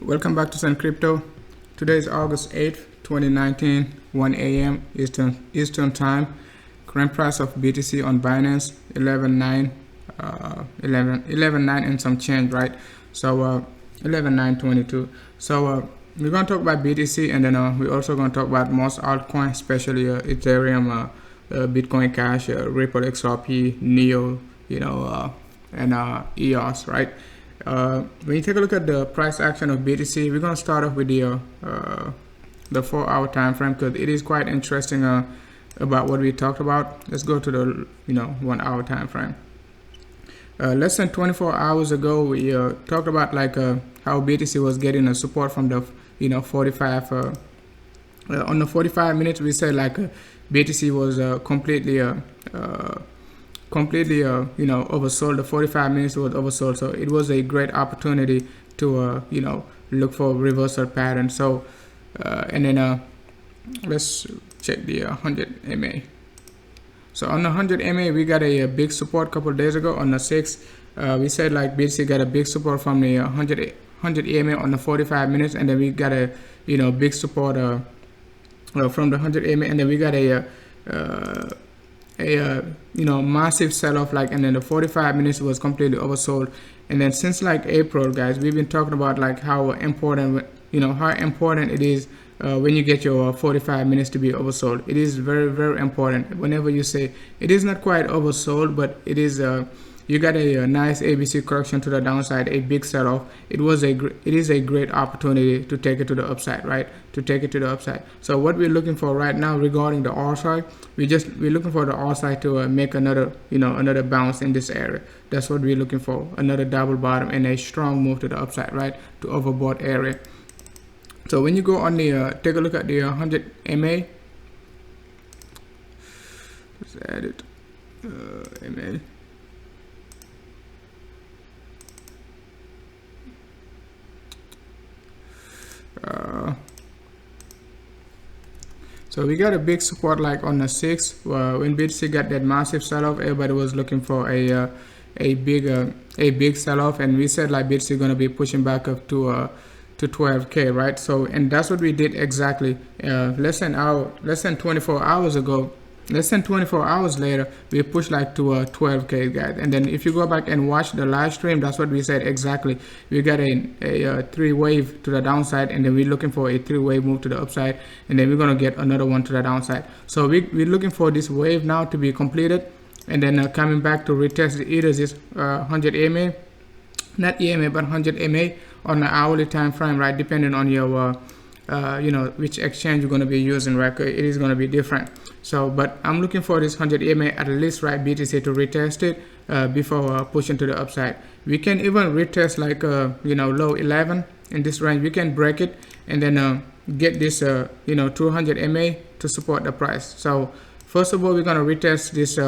Welcome back to Sun Crypto. Today is August 8th, 2019, 1 a.m. Eastern Time. Current price of BTC on Binance 11.9 and some change, right? So 11.922. So we're going to talk about BTC, and then we're also going to talk about most altcoins, especially Ethereum, Bitcoin Cash, Ripple, XRP, Neo, and EOS, right? When you take a look at the price action of BTC, we're going to start off with the 4-hour time frame, because it is quite interesting about what we talked about. Let's go to the 1-hour time frame. Less than 24 hours ago, we talked about how BTC was getting a support from the 45. On the 45 minutes, we said BTC was completely oversold. The 45 minutes was oversold, so it was a great opportunity to look for reversal pattern. So and then let's check the 100 MA. So on the 100 MA, we got a big support a couple of days ago. On the 6th, we said BTC got a big support from the 100 EMA on the 45 minutes, and then we got a big support from the 100 EMA, and then we got a massive sell-off, and then the 45 minutes was completely oversold. And then since April, guys, we've been talking about how important it is when you get your 45 minutes to be oversold. It is very, very important. Whenever you say it is not quite oversold, but it is you got a nice ABC correction to the downside, a big sell-off. It is a great opportunity to take it to the upside, right? To take it to the upside. So what we're looking for right now regarding the R side, we're looking for the R side to make another another bounce in this area. That's what we're looking for, another double bottom and a strong move to the upside, right? To overbought area. So when you go on the take a look at the 100 MA, let's add it, MA. So we got a big support on the 6th when BTC got that massive sell-off. Everybody was looking for a big sell-off, and we said BTC gonna be pushing back up to 12K, right? So, and that's what we did exactly. Less than 24 hours ago. Less than 24 hours later, we pushed to 12K, guys. And then if you go back and watch the live stream, that's what we said exactly. We got a 3-wave to the downside, and then we're looking for a 3-wave move to the upside, and then we're gonna get another one to the downside. So we're looking for this wave now to be completed, and then coming back to retest either this 100 EMA, not EMA but 100 MA on the hourly time frame, right? Depending on your which exchange you're going to be using, right? It is going to be different. So but I'm looking for this 100 EMA at least, right? BTC to retest it before pushing to the upside. We can even retest low 11 in this range. We can break it and then get this 200 MA to support the price. So first of all, we're going to retest this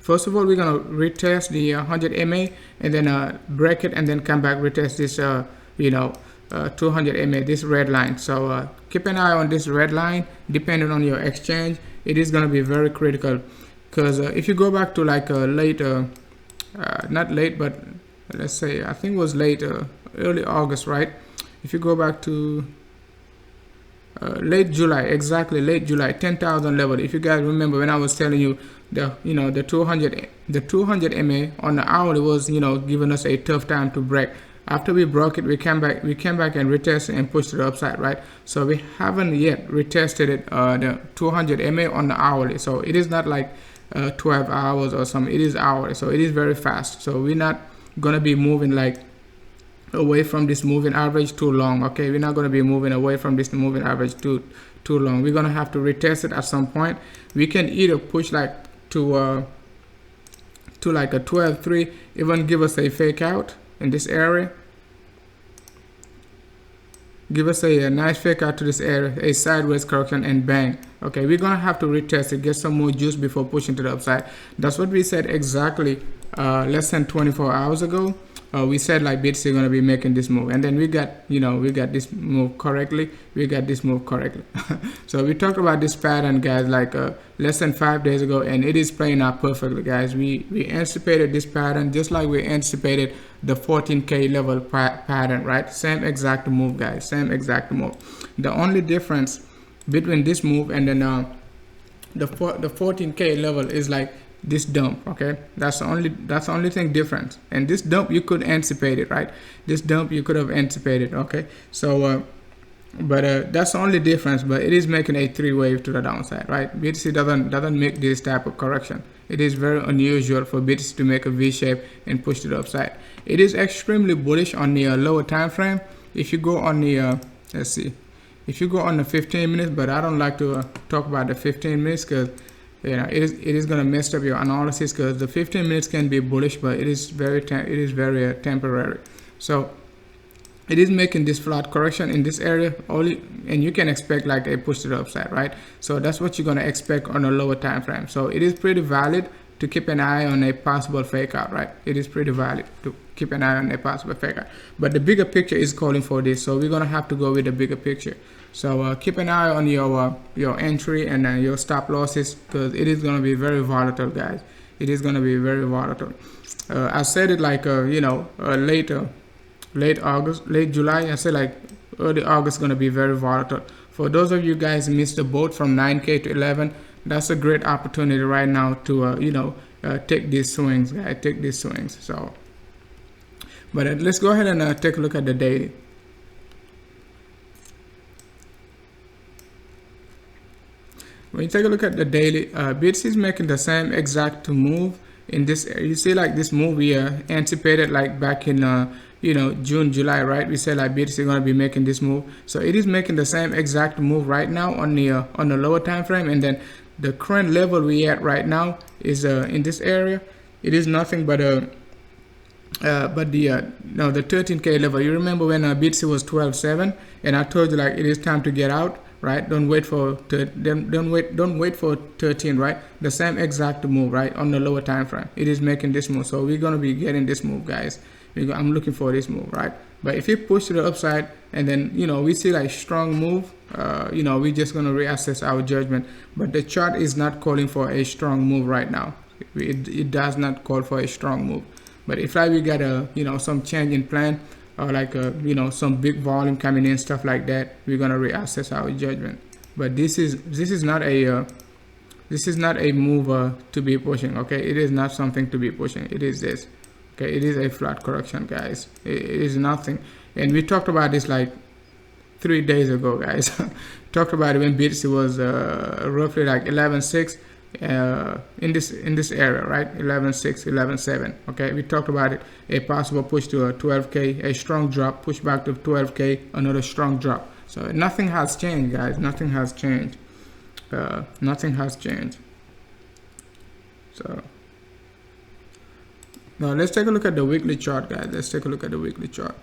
First of all, we're going to retest the 100 MA and then break it, and then come back retest this 200 MA, this red line. So keep an eye on this red line. Depending on your exchange, it is going to be very critical, because if you go back to late not late, but let's say I think it was late early August, right? If you go back to late July, exactly late July, 10,000 level. If you guys remember when I was telling you the 200 MA on the hourly was giving us a tough time to break. After we broke it, we came back and retested and pushed to the upside, right? So we haven't yet retested it, the 200 MA on the hourly. So it is not 12 hours or something. It is hourly, so it is very fast. So we're not gonna be moving away from this moving average too long. Okay, we're not going to be moving away from this moving average too long. We're going to have to retest it at some point. We can either push to a 12.3, even give us a fake out in this area, give us a nice fake out to this area, a sideways correction, and bang. Okay, we're going to have to retest it, get some more juice before pushing to the upside. That's what we said exactly less than 24 hours ago. we said like BTC gonna be making this move, and then we got, you know, we got this move correctly. We got this move correctly. So we talked about this pattern, guys, like less than 5 days ago, and it is playing out perfectly, guys. We anticipated this pattern just like we anticipated the 14K level pattern, right? Same exact move, guys. Same exact move. The only difference between this move and then the 14K level is like this dump. Okay, that's the only thing different. And this dump you could anticipate it, right? This dump you could have anticipated. Okay, so but that's the only difference. But it is making a 3-wave to the downside, right? BTC doesn't make this type of correction. It is very unusual for BTC to make a V shape and push to the upside. It is extremely bullish on the lower time frame. If you go on the let's see, if you go on the 15 minutes, but I don't like to talk about the 15 minutes because, you know, it is going to mess up your analysis, because the 15 minutes can be bullish, but it is very temporary. So it is making this flat correction in this area only, and you can expect like a push to the upside, right? So that's what you're going to expect on a lower time frame. So it is pretty valid to keep an eye on a possible fake out, right? It is pretty valid to keep an eye on a possible fake out. But the bigger picture is calling for this, so we're going to have to go with the bigger picture. So keep an eye on your entry and your stop losses, because it is going to be very volatile, guys. It is going to be very volatile. I said it like you know, late August, late July. I said like early August going to be very volatile. For those of you guys who missed the boat from 9K to 11, that's a great opportunity right now to you know, take these swings, guys. Take these swings. So, but let's go ahead and take a look at the daily. When you take a look at the daily, BTC is making the same exact move in this area. You see like this move we anticipated like back in you know, June, July, right? We said like BTC going to be making this move. So it is making the same exact move right now on the lower time frame, and then the current level we at right now is in this area. It is nothing but the no, the 13K level. You remember when BTC was 12.7, and I told you like it is time to get out, right? Don't wait for 13, right? The same exact move, right, on the lower time frame. It is making this move, so we're gonna be getting this move, guys. I'm looking for this move, right? But if you push to the upside and then, you know, we see like strong move, you know, we're just gonna reassess our judgment. But the chart is not calling for a strong move right now. It does not call for a strong move. But if like we got a, you know, some change in plan, or like you know, some big volume coming in, stuff like that, we're gonna reassess our judgment. But this is not a move to be pushing. Okay, it is not something to be pushing. It is this. Okay, it is a flat correction, guys. It is nothing. And we talked about this like 3 days ago, guys. Talked about it when BTC was roughly like 11.6 in this area, right? 11.6, 11.7. Okay, we talked about it. A possible push to a 12K, a strong drop, push back to 12K, another strong drop. So nothing has changed, guys. Nothing has changed. Nothing has changed. So now let's take a look at the weekly chart, guys. Let's take a look at the weekly chart.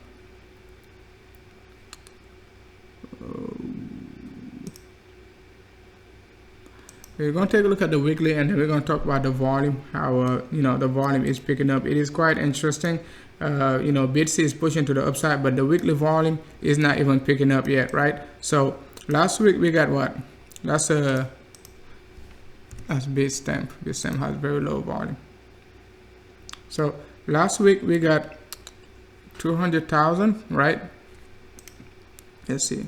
We're going to take a look at the weekly, and then we're going to talk about the volume, how you know, the volume is picking up. It is quite interesting. You know, BTC is pushing to the upside, but the weekly volume is not even picking up yet, right? So last week we got what? That's Bitstamp. Bitstamp has very low volume. So last week we got 200,000, right? Let's see.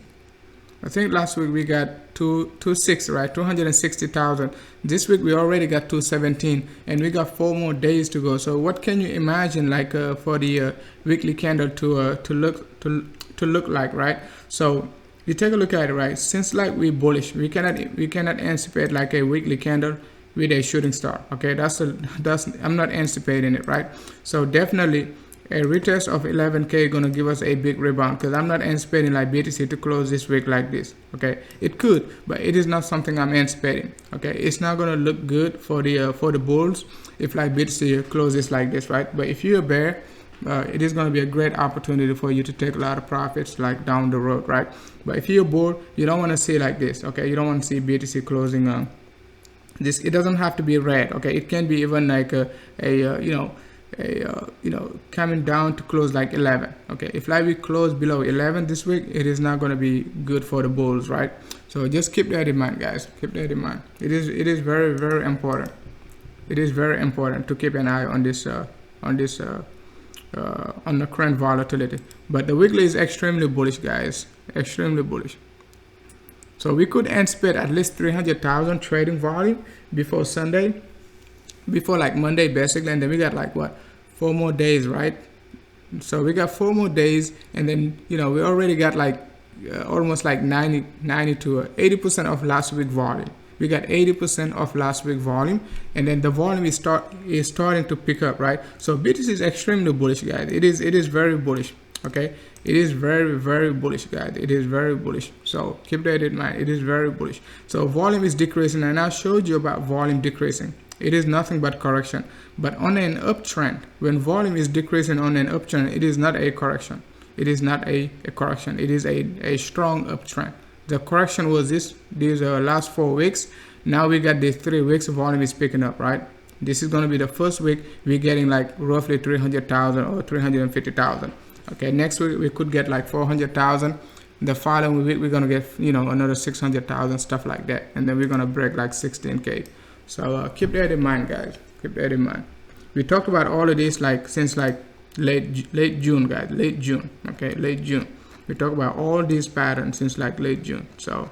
I think last week we got 260, right? 260,000. This week we already got 217, and we got 4 more days to go. So what can you imagine like for the weekly candle to look like, right? So you take a look at it, right? Since like we bullish, we cannot anticipate like a weekly candle with a shooting star. Okay, I'm not anticipating it, right? So definitely a retest of 11K gonna give us a big rebound, because I'm not anticipating like BTC to close this week like this. Okay, it could, but it is not something I'm anticipating. Okay, it's not gonna look good for the bulls if like BTC closes like this, right? But if you're a bear, it is gonna be a great opportunity for you to take a lot of profits like down the road, right? But if you're a bull, you don't want to see like this. Okay, you don't want to see BTC closing this. It doesn't have to be red. Okay, it can be even like you know, coming down to close like 11. Okay, if like we close below 11 this week, it is not going to be good for the bulls, right? So just keep that in mind, guys. Keep that in mind. It is very, very important. It is very important to keep an eye on this on the current volatility. But the weekly is extremely bullish, guys. Extremely bullish. So we could anticipate at least 300,000 trading volume before Sunday, before like Monday basically, and then we got like what, 4 more days, right? So we got 4 more days, and then we already got like almost like 90 to 80% of last week volume. We got 80% of last week volume, and then the volume is starting to pick up, right? So BTC is extremely bullish, guys. It is very bullish. Okay, it is very, very bullish, guys. It is very bullish. So keep that in mind. It is very bullish. So volume is decreasing, and I showed you about volume decreasing. It is nothing but correction. But on an uptrend, when volume is decreasing on an uptrend, it is not a correction. It is not a correction. It is a strong uptrend. The correction was these last 4 weeks. Now we got these 3 weeks, volume is picking up, right? This is going to be the first week we're getting like roughly 300,000 or 350,000. Okay, next week we could get like 400,000. The following week we're going to get another 600,000, stuff like that, and then we're going to break like 16K. So keep that in mind, guys. Keep that in mind. We talked about all of this like since like late June, guys. Late June. Okay, late June. We talk about all these patterns since like late June. So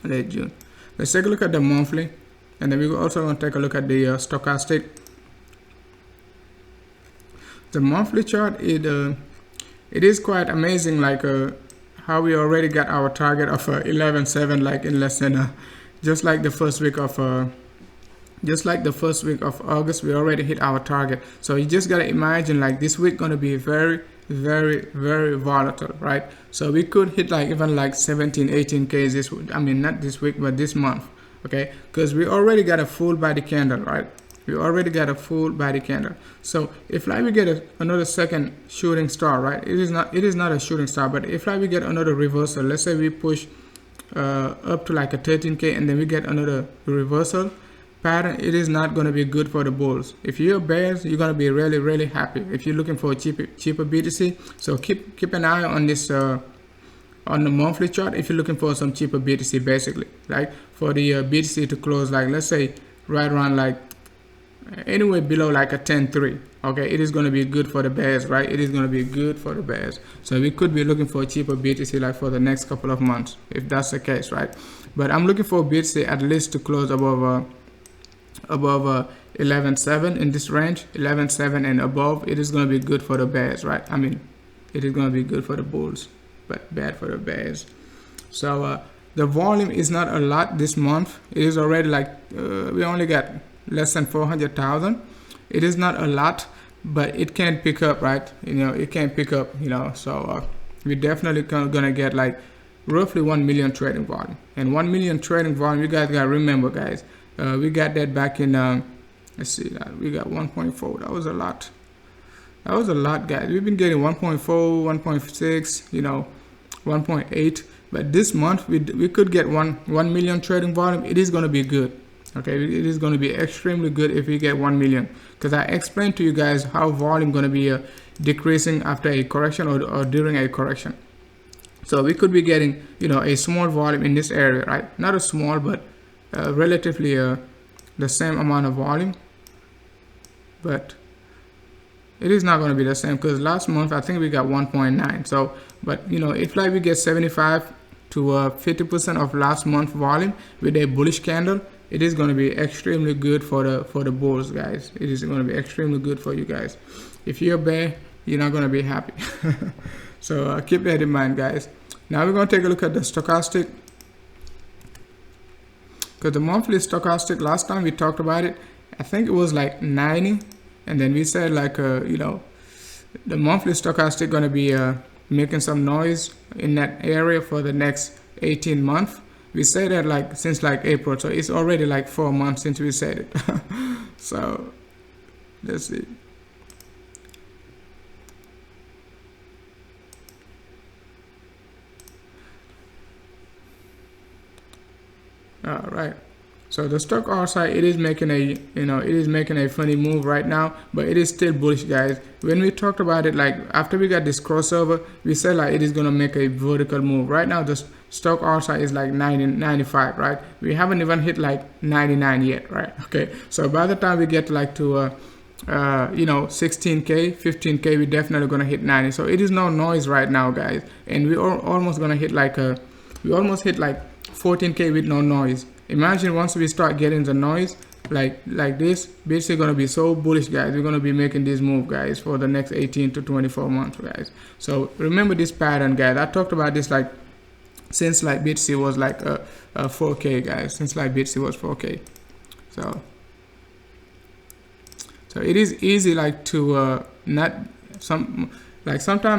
late June. Let's take a look at the monthly, and then we also want to take a look at the stochastic. The monthly chart, it is quite amazing, like how we already got our target of 11.7 like in less than just like the first week of August, we already hit our target. So you just gotta imagine like this week gonna be very, very, very volatile, right? So we could hit like even like 17, 18K this week. I mean, not this week, but this month, okay? Because we already got a full body candle, right? We already got a full body candle. So if like we get another second shooting star, right? It is not a shooting star, but if like we get another reversal, let's say we push up to like a 13K, and then we get another reversal pattern, it is not going to be good for the bulls. If you're bears, you're going to be really, really happy if you're looking for a cheaper BTC. So keep an eye on this on the monthly chart if you're looking for some cheaper BTC, basically, right? For the BTC to close like, let's say right around like anywhere below like a 10.3. okay, it is going to be good for the bears, right? It is going to be good for the bears. So we could be looking for a cheaper BTC like for the next couple of months, if that's the case, right? But I'm looking for BTC at least to close above 11.7 in this range. 11.7 and above, it is going to be good for the bears, right? I mean, it is going to be good for the bulls, but bad for the bears. So the volume is not a lot this month. It is already like we only got less than 400,000. It is not a lot, but it can pick up, right? It can pick up, so we're definitely gonna get like roughly 1 million trading volume. And 1 million trading volume, you guys gotta remember, guys, we got that back in let's see, we got 1.4. That was a lot. That was a lot, guys. We've been getting 1.4, 1.6, 1.8, but this month we could get 1 million trading volume. It is going to be good. Okay, it is going to be extremely good if we get 1 million, because I explained to you guys how volume going to be decreasing after a correction or during a correction. So we could be getting a small volume in this area, right? Not a small, but relatively the same amount of volume, but it is not going to be the same, because last month I think we got 1.9. So but if like we get 75 to 50% of last month volume with a bullish candle, it is going to be extremely good for the bulls, guys. It is going to be extremely good for you guys. If you're a bear, you're not going to be happy. So keep that in mind, guys. Now we're going to take a look at the stochastic, because the monthly stochastic, last time we talked about it, I think it was like 90, and then we said like the monthly stochastic going to be making some noise in that area for the next 18 months. We said that like since like April, so it's already like 4 months since we said it. So let's see. All right. So the stock RSI, it is making a, it is making a funny move right now, but it is still bullish, guys. When we talked about it, like after we got this crossover, we said like it is gonna make a vertical move. Right now the stock RSI is like 95, right? We haven't even hit like 99 yet, right? Okay, so by the time we get like to 16k, 15k, we're definitely gonna hit 90. So it is no noise right now, guys, and we are almost gonna hit like we almost hit like 14k with no noise. Imagine once we start getting the noise like this, basically gonna be so bullish, guys. We're gonna be making this move, guys, for the next 18 to 24 months, guys. So remember this pattern, guys. I talked about this like since like BTC was like 4k, guys, since like BTC was 4k. So it is easy like to sometimes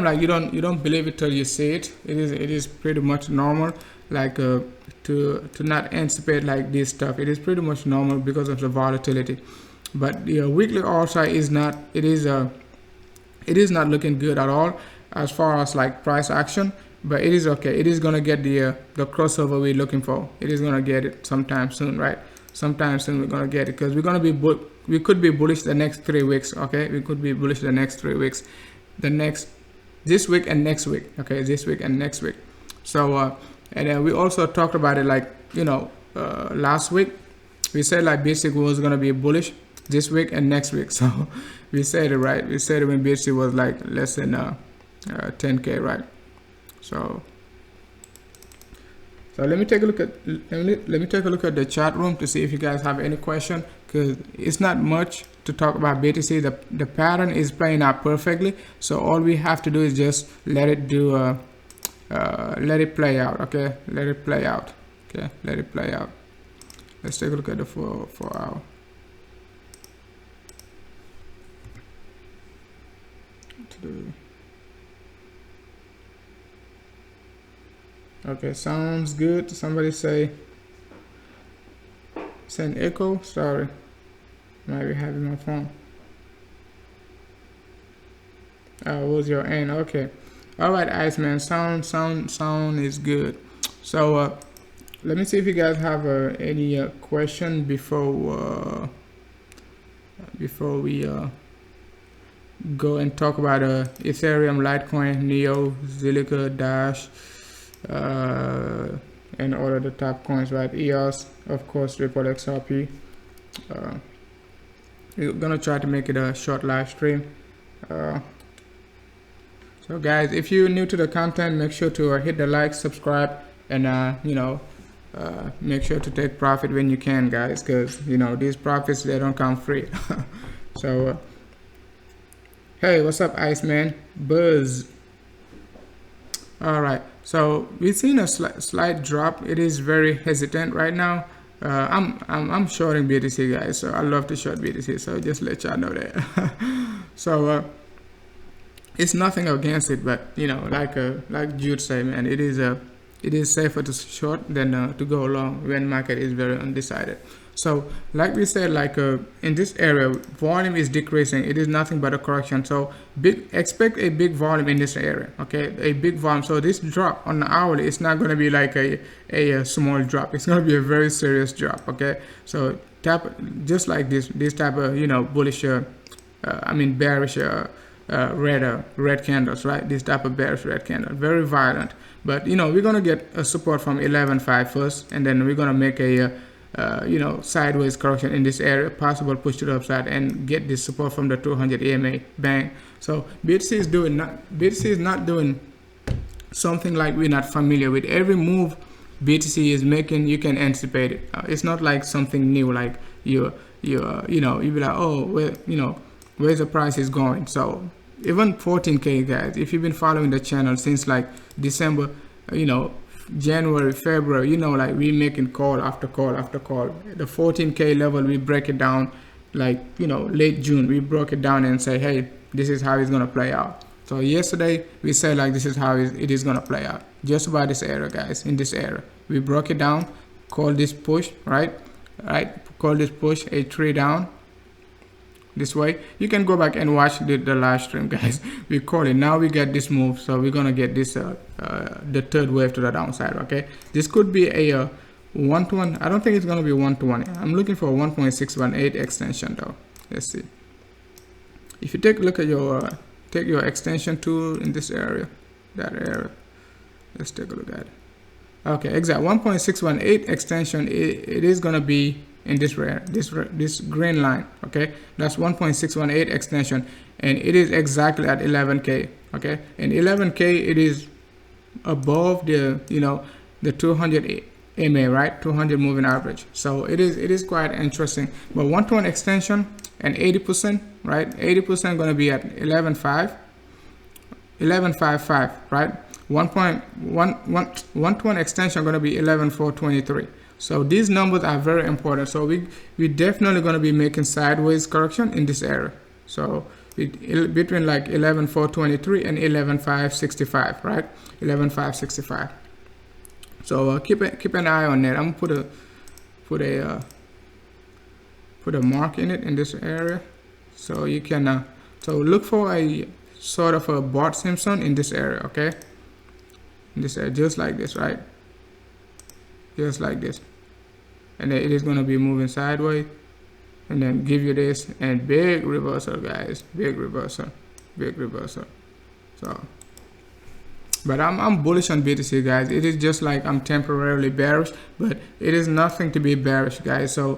like you don't believe it till you see it. It is pretty much normal, like to not anticipate like this stuff. It is pretty much normal because of the volatility. But the weekly RSI is not, it is not looking good at all as far as like price action, but it is okay. It is gonna get the crossover we're looking for. It is gonna get it sometime soon, right? Sometime soon we're gonna get it, because we're gonna be we could be bullish the next 3 weeks. Okay, we could be bullish the next 3 weeks, this week and next week. Okay, this week and next week. So and then we also talked about it like last week. We said like BTC was gonna be bullish this week and next week. So we said it, right? We said it when BTC was like less than 10k, right? So let me take a look at the chat room to see if you guys have any question, because it's not much to talk about BTC. The pattern is playing out perfectly, so all we have to do is just let it play out. Okay, let it play out. Okay, let it play out. Let's take a look at the 4 hour. Okay, sounds good. Somebody say send echo. Sorry, might be having my phone. What was your end? Okay, all right, Iceman. Sound is good. So let me see if you guys have any question before we go and talk about Ethereum, Litecoin, Neo, ZILLIQA, Dash, and all of the top coins, right? EOS, of course, Ripple, XRP. We're gonna try to make it a short live stream. So guys, if you're new to the content, make sure to hit the like, subscribe, and make sure to take profit when you can, guys, because these profits, they don't come free. So hey, what's up, Iceman? Buzz. All right, so we've seen a slight drop. It is very hesitant right now. I'm shorting BTC, guys, so I love to short BTC, so just let y'all know that. So it's nothing against it, but like Jude said, man, it is safer to short than to go long when market is very undecided. So like we said, like in this area, volume is decreasing. It is nothing but a correction. So expect a big volume in this area. Okay, a big volume. So this drop on the hourly, it's not going to be like a small drop. It's going to be a very serious drop. Okay, so just like this type of bullish, bearish red candles, right? This type of bearish red candle, very violent. But we're going to get a support from 11.5 first, and then we're going to make a sideways correction in this area, possible push to the upside, and get this support from the 200 EMA. Bang. So BTC is not doing something like we're not familiar with. Every move BTC is making, you can anticipate it. It's not like something new, like you be like, oh, where's the price is going. So even 14k, guys, if you've been following the channel since like December, January, February, like we making call after call after call. The 14k level, we break it down like late June. We broke it down and say, hey, this is how it's gonna play out. So yesterday we said like this is how it is gonna play out. Just about this area, guys. In this area, we broke it down. Call this push, right? Call this push a 3 down. This way, you can go back and watch the live stream, guys. We call it. Now we get this move, so we're gonna get this the third wave to the downside. Okay, this could be a 1-to-1. I don't think it's going to be 1-to-1. I'm looking for a 1.618 extension though. Let's see. If you take a look at your take your extension tool in this area, that area, let's take a look at it. Okay, exact 1.618 extension. It is going to be in this green line. Okay, that's 1.618 extension, and it is exactly at 11K. Okay, and 11K, it is above the, you know, the 200 MA, right? 200 moving average. So it is quite interesting. But 1-to-1 extension and 80%, right? 80% going to be at 11.5, 11.55, right? 1.1 extension going to be 11.423. So these numbers are very important. So we definitely going to be making sideways correction in this area. So between like 11.423 and 11.565, right? 11.565. So keep an eye on that. I'm gonna put a mark in it in this area, so you can so look for a sort of a Bart Simpson in this area. Okay, in this area, just like this, right? Just like this, and then it is going to be moving sideways, and then give you this, and big reversal, guys, big reversal, big reversal. So, but I'm bullish on BTC, guys. It is just like I'm temporarily bearish, but it is nothing to be bearish, guys. So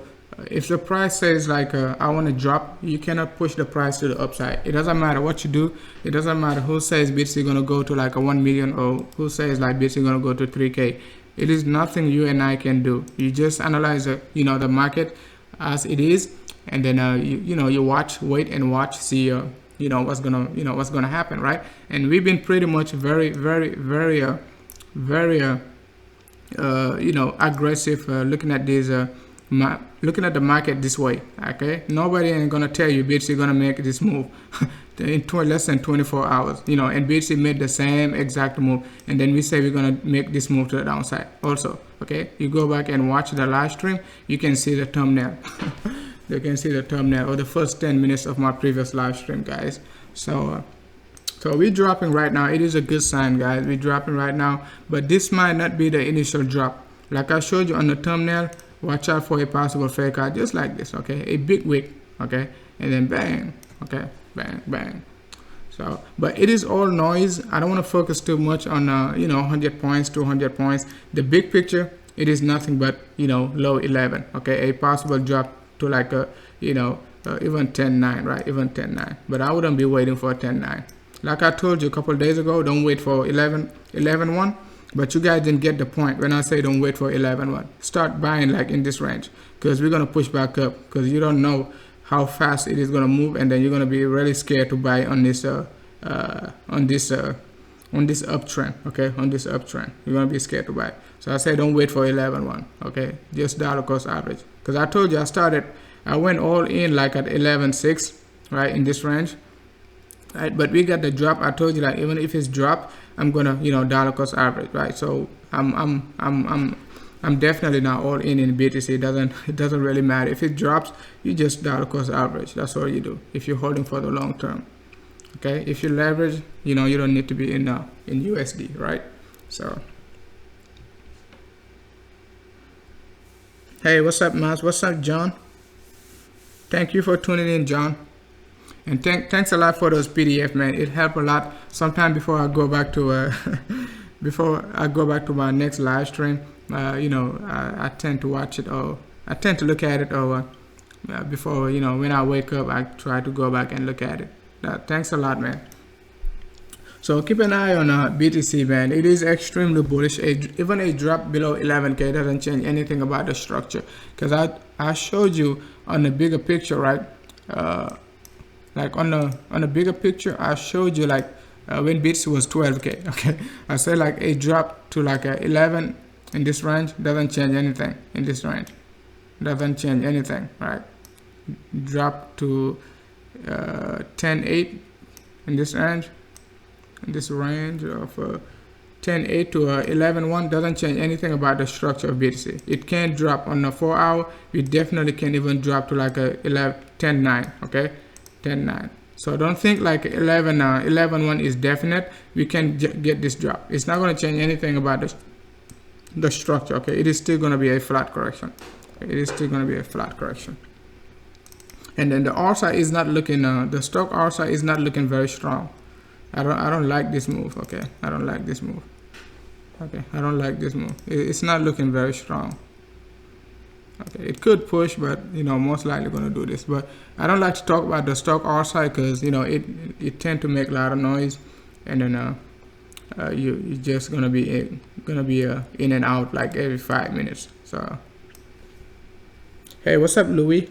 if the price says like I want to drop, you cannot push the price to the upside. It doesn't matter what you do. It doesn't matter who says BTC gonna go to like a 1 million or who says like BTC gonna go to 3K. It is nothing you and I can do. You just analyze the, you know, the market as it is, and then you watch, wait and watch, see you know what's gonna happen, right? And we've been pretty much very aggressive looking at these looking at the market this way. Okay, nobody ain't gonna tell you BTC gonna make this move in less than 24 hours, you know, and BTC made the same exact move, and then we say we're gonna make this move to the downside also. Okay, you go back and watch the live stream, you can see the thumbnail. You can see the thumbnail, or the first 10 minutes of my previous live stream, guys. So so we're dropping right now. It is a good sign, guys. We're dropping right now, but this might not be the initial drop. Like I showed you on the thumbnail, watch out for a possible fake out, just like this. Okay, a big wick. Okay, and then bang. Okay, bang, bang. So, but it is all noise. I don't want to focus too much on 100 points, 200 points. The big picture, it is nothing but, you know, low 11. Okay, a possible drop to like a, even 10.9, right? Even 10.9. But I wouldn't be waiting for 10.9. Like I told you a couple of days ago, don't wait for 11.1. But you guys didn't get the point when I say don't wait for 11.1. Start buying like in this range, because we're gonna push back up, because you don't know how fast it is gonna move, and then you're gonna be really scared to buy on this uptrend. Okay, on this uptrend, you're gonna be scared to buy. So I say don't wait for 11.1. Okay, just dollar cost average. Because I told you I went all in like at 11.6, right, in this range. Right, but we got the drop. I told you that even if it's drop, I'm gonna dollar cost average, right? So I'm definitely not all in BTC. It doesn't really matter if it drops. You just dollar cost average. That's all you do if you're holding for the long term. Okay, if you leverage, you don't need to be in USD, right? So hey, what's up, Mas? What's up, John? Thank you for tuning in, John. And thanks a lot for those PDF, man. It helped a lot. Sometime before I go back to my next live stream, I tend to watch it, or I tend to look at it, or before when I wake up, I try to go back and look at it. Thanks a lot, man. So keep an eye on BTC, man. It is extremely bullish. Even a drop below 11K doesn't change anything about the structure, because I showed you on the bigger picture, right? Like on the bigger picture, I showed you like when BTC was 12K. Okay, I said like a drop to like a 11 in this range doesn't change anything in this range. Doesn't change anything, right? Drop to 10.8 in this range. In this range of 10.8 to 11.1 doesn't change anything about the structure of BTC. It can drop on the 4 hour. We definitely can even drop to like a 10.9. Okay. 10.9. So don't think like 11.1 is definite. We can get this drop. It's not going to change anything about the structure. Okay, it is still going to be a flat correction. It is still going to be a flat correction. And then the RSI is not looking, the stock RSI is not looking very strong. I don't like this move. Okay, I don't like this move. Okay, I don't like this move. It's not looking very strong. Okay, it could push, but you know, most likely going to do this. But I don't like to talk about the stock RSI because you know it tend to make a lot of noise, and then you're just gonna be in and out like every 5 minutes. So hey, what's up, Louis?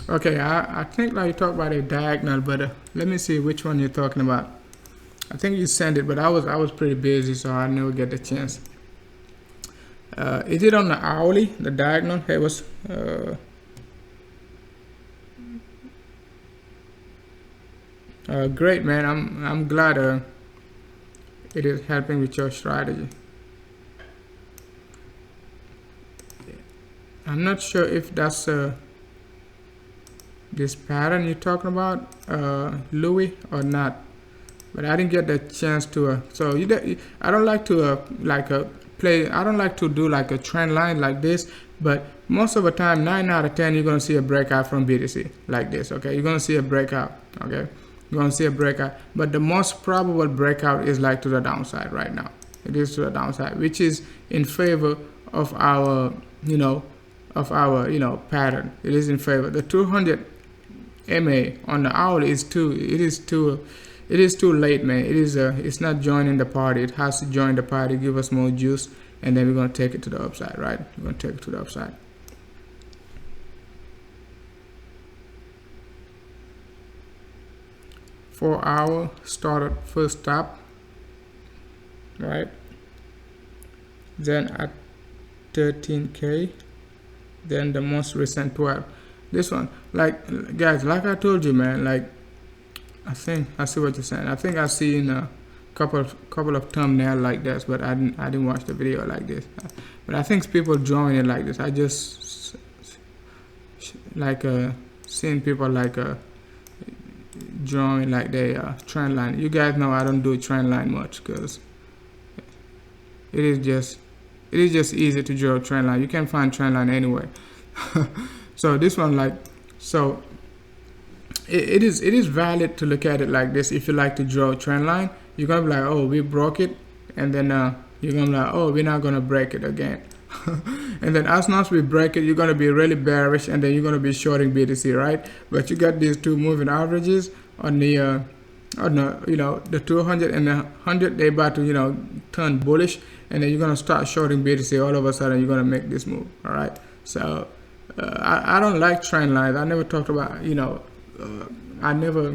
Okay, I think like you talk about a diagonal, but let me see which one you're talking about. I think you sent it, but I was pretty busy, so I never get the chance. Is it on the hourly, the diagonal? Hey, what's great, man. I'm glad it is helping with your strategy. I'm not sure if that's this pattern you're talking about, Louis, or not, but I didn't get the chance to so I don't like to play. I don't like to do like a trend line like this, but most of the time 9 out of 10 you're going to see a breakout from BTC like this. Okay, you're going to see a breakout. Okay, you're going to see a breakout, but the most probable breakout is like to the downside right now. It is to the downside, which is in favor of our pattern. It is in favor. The 200 MA on the hourly is too late, man. It's not joining the party. It has to join the party, give us more juice, and then we're going to take it to the upside, right? We're going to take it to the upside. Four-hour started first stop, right? Then at 13K, then the most recent 12. This one, like guys, like I told you, man, like I think I see what you're saying. I think I seen a couple of thumbnail like this, but I didn't watch the video like this. But I think people drawing it like this. I just like seeing people like drawing like they trend line. You guys know I don't do trend line much because it is just easy to draw a trend line. You can find trend line anywhere. So this one, like, so it is valid to look at it like this. If you like to draw a trend line, you're gonna be like, oh, we broke it, and then you're gonna be like, oh, we're not gonna break it again. And then as soon as we break it, you're gonna be really bearish, and then you're gonna be shorting BTC, right? But you got these two moving averages on the the 200 and the 100. They about to turn bullish, and then you're gonna start shorting BTC. All of a sudden, you're gonna make this move. All right, so. I don't like trend lines. I never talked about, I never,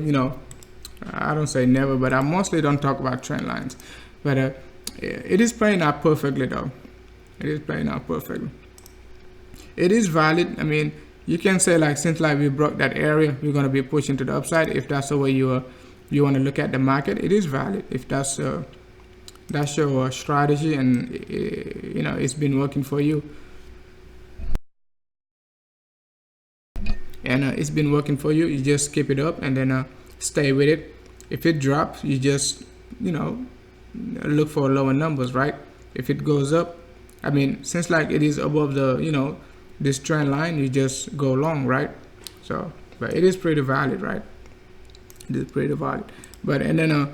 I don't say never, but I mostly don't talk about trend lines. But it is playing out perfectly, though. It is playing out perfectly. It is valid. I mean, you can say, like, since like we broke that area, we're going to be pushing to the upside. If that's the way you want to look at the market, it is valid. If that's your strategy and, it's been working for you. And it's been working for you, you just keep it up and then stay with it. If it drops, you just look for lower numbers, right? If it goes up, I mean, since like it is above the this trend line, you just go long, right? So, but it is pretty valid, right? It is pretty valid. But and then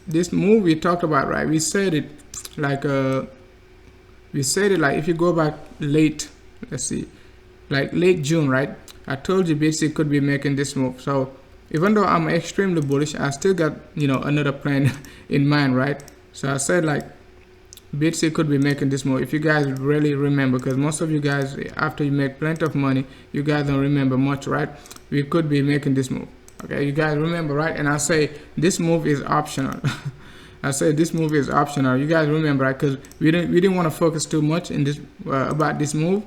this move we talked about, right? We said it like if you go back late, let's see, like late June, right? I told you BTC could be making this move. So even though I'm extremely bullish, I still got another plan in mind, right? So I said like BTC could be making this move. If you guys really remember, because most of you guys, after you make plenty of money, you guys don't remember much, right? We could be making this move. Okay, you guys remember, right? And I say this move is optional. I say this move is optional. You guys remember, right? Because we didn't want to focus too much in this about this move.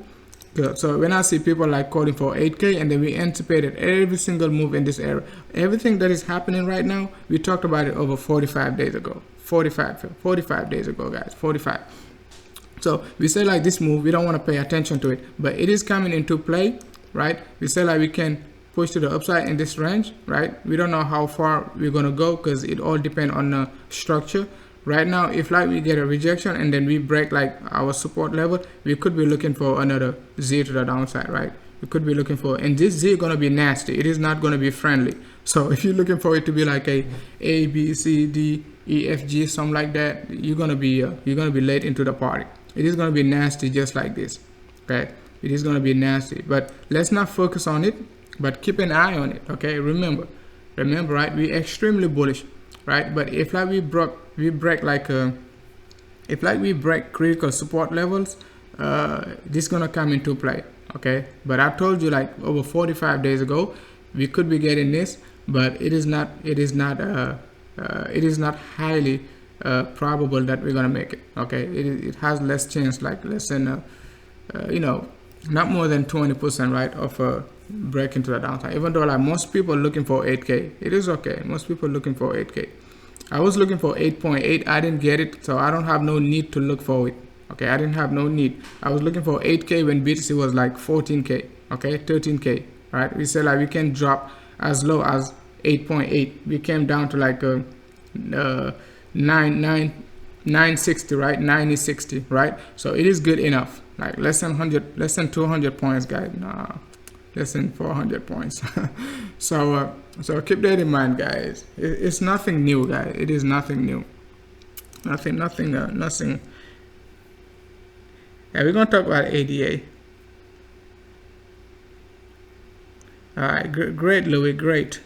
So when I see people like calling for 8K, and then we anticipated every single move in this area, everything that is happening right now, we talked about it over 45 days ago. 45 days ago, guys, 45. So we say like this move, we don't want to pay attention to it, but it is coming into play, right? We say like we can push to the upside in this range, right? We don't know how far we're gonna go because it all depends on the structure. Right now, if like we get a rejection and then we break like our support level, we could be looking for another Z to the downside, right? We could be looking for, and this Z is gonna be nasty. It is not gonna be friendly. So if you're looking for it to be like a B, C, D, E, F, G, something like that, you're gonna be late into the party. It is gonna be nasty just like this, okay? It is gonna be nasty, but let's not focus on it, but keep an eye on it, okay? Remember, right? We're extremely bullish, right? But if like we break like if like we break critical support levels, this is gonna come into play, okay? But I told you like over 45 days ago we could be getting this, but it is not highly probable that we're gonna make it, okay? It has less chance, like less than you know, not more than 20%, right, of break into the downside. Even though like most people are looking for 8K, it is okay. Most people are looking for 8K. I was looking for 8.8. I didn't get it, so I don't have no need to look for it. Okay, I didn't have no need. I was looking for 8K when BTC was like 14K. Okay, 13K. Right? We said like we can drop as low as 8.8. We came down to like 960, right? 9060, right? So it is good enough. Like less than 200 points, guys. Nah, less than 400 points. So keep that in mind, guys. It's nothing new, guys. It is nothing new. Nothing. Yeah, we're gonna talk about ADA. All right, great, Louis, great.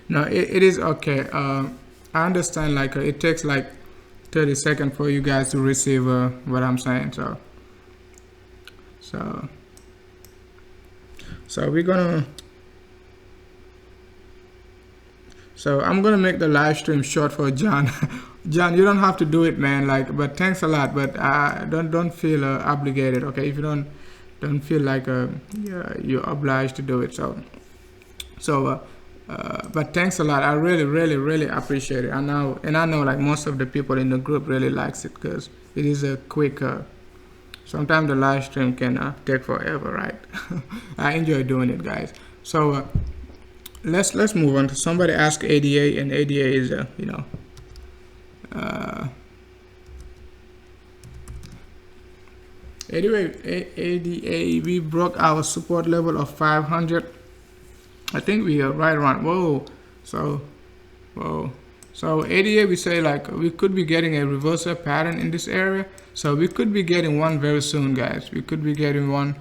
No, it is okay. I understand. Like it takes like 30 seconds for you guys to receive what I'm saying. So we're gonna. So I'm gonna make the live stream short for John. John, you don't have to do it, man. Like, but thanks a lot. But don't feel obligated, okay? If you don't feel like you're obliged to do it. But thanks a lot. I really appreciate it. I know like most of the people in the group really likes it because it is a quick. Sometimes the live stream can take forever, right? I enjoy doing it, guys. So let's move on. Somebody asked ADA, and ADA is you know. Anyway, ADA, we broke our support level of 500. I think we are right around. Whoa. So ADA, we say like we could be getting a reversal pattern in this area. So we could be getting one very soon, guys. We could be getting one.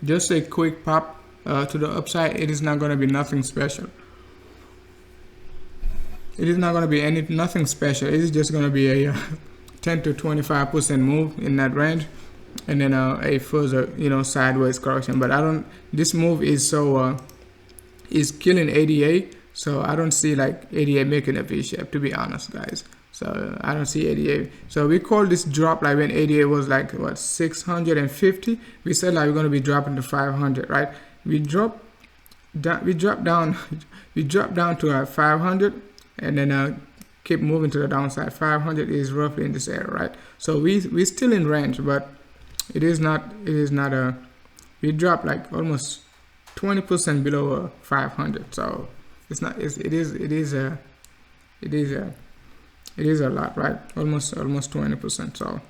Just a quick pop to the upside. It is not going to be nothing special. It is not going to be nothing special. It is just going to be a 10 to 25% move in that range, and then a further, you know, sideways correction. But this move is so is killing ADA, so I don't see like ADA making a V shape, to be honest, guys. So I don't see ADA. So we call this drop like when ADA was like what 650. We said like we're going to be dropping to 500, right? We drop down to 500. And then keep moving to the downside. 500 is roughly in this area, right? So we're still in range, but it is not we dropped like almost 20% below 500. So it's not. It is a lot, right? Almost 20%. So,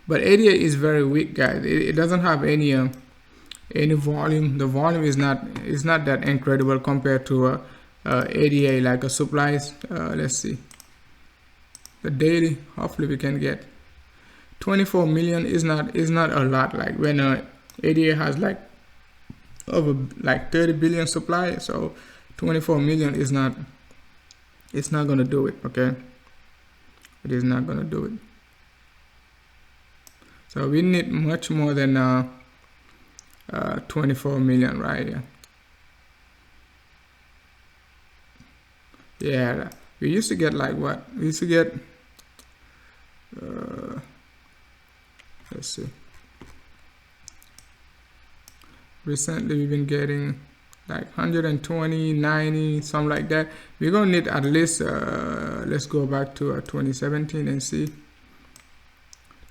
but ADA is very weak, guys. It doesn't have any volume. The volume is not that incredible compared to ADA, like a supplies. Let's see the daily. Hopefully we can get 24 million. Is not a lot. Like when ADA has like over like 30 billion supply, so 24 million is not. It's not gonna do it. Okay, it is not gonna do it. So we need much more than 24 million, right? Yeah, we used to get like what? We used to get, let's see. Recently, we've been getting like 120, 90, something like that. We're gonna need at least, let's go back to 2017 and see.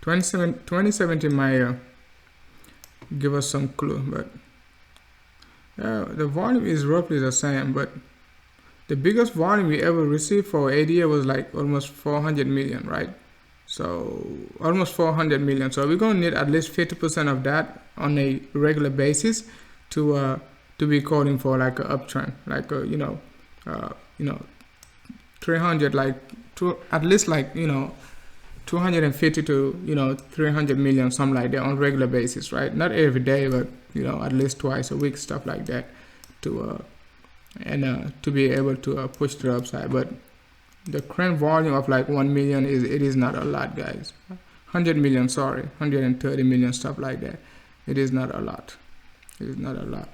2017, give us some clue. But the volume is roughly the same, but the biggest volume we ever received for ADA was like almost 400 million, right? So almost 400 million. So we're gonna need at least 50% of that on a regular basis to be calling for like an uptrend, like a, 300, like at least like 250 to 300 million, something like that on regular basis, right? Not every day, but at least twice a week, stuff like that, to be able to push to the upside. But the current volume of like 1 million is not a lot, guys. 100 million, sorry, 130 million, stuff like that. It is not a lot. It is not a lot.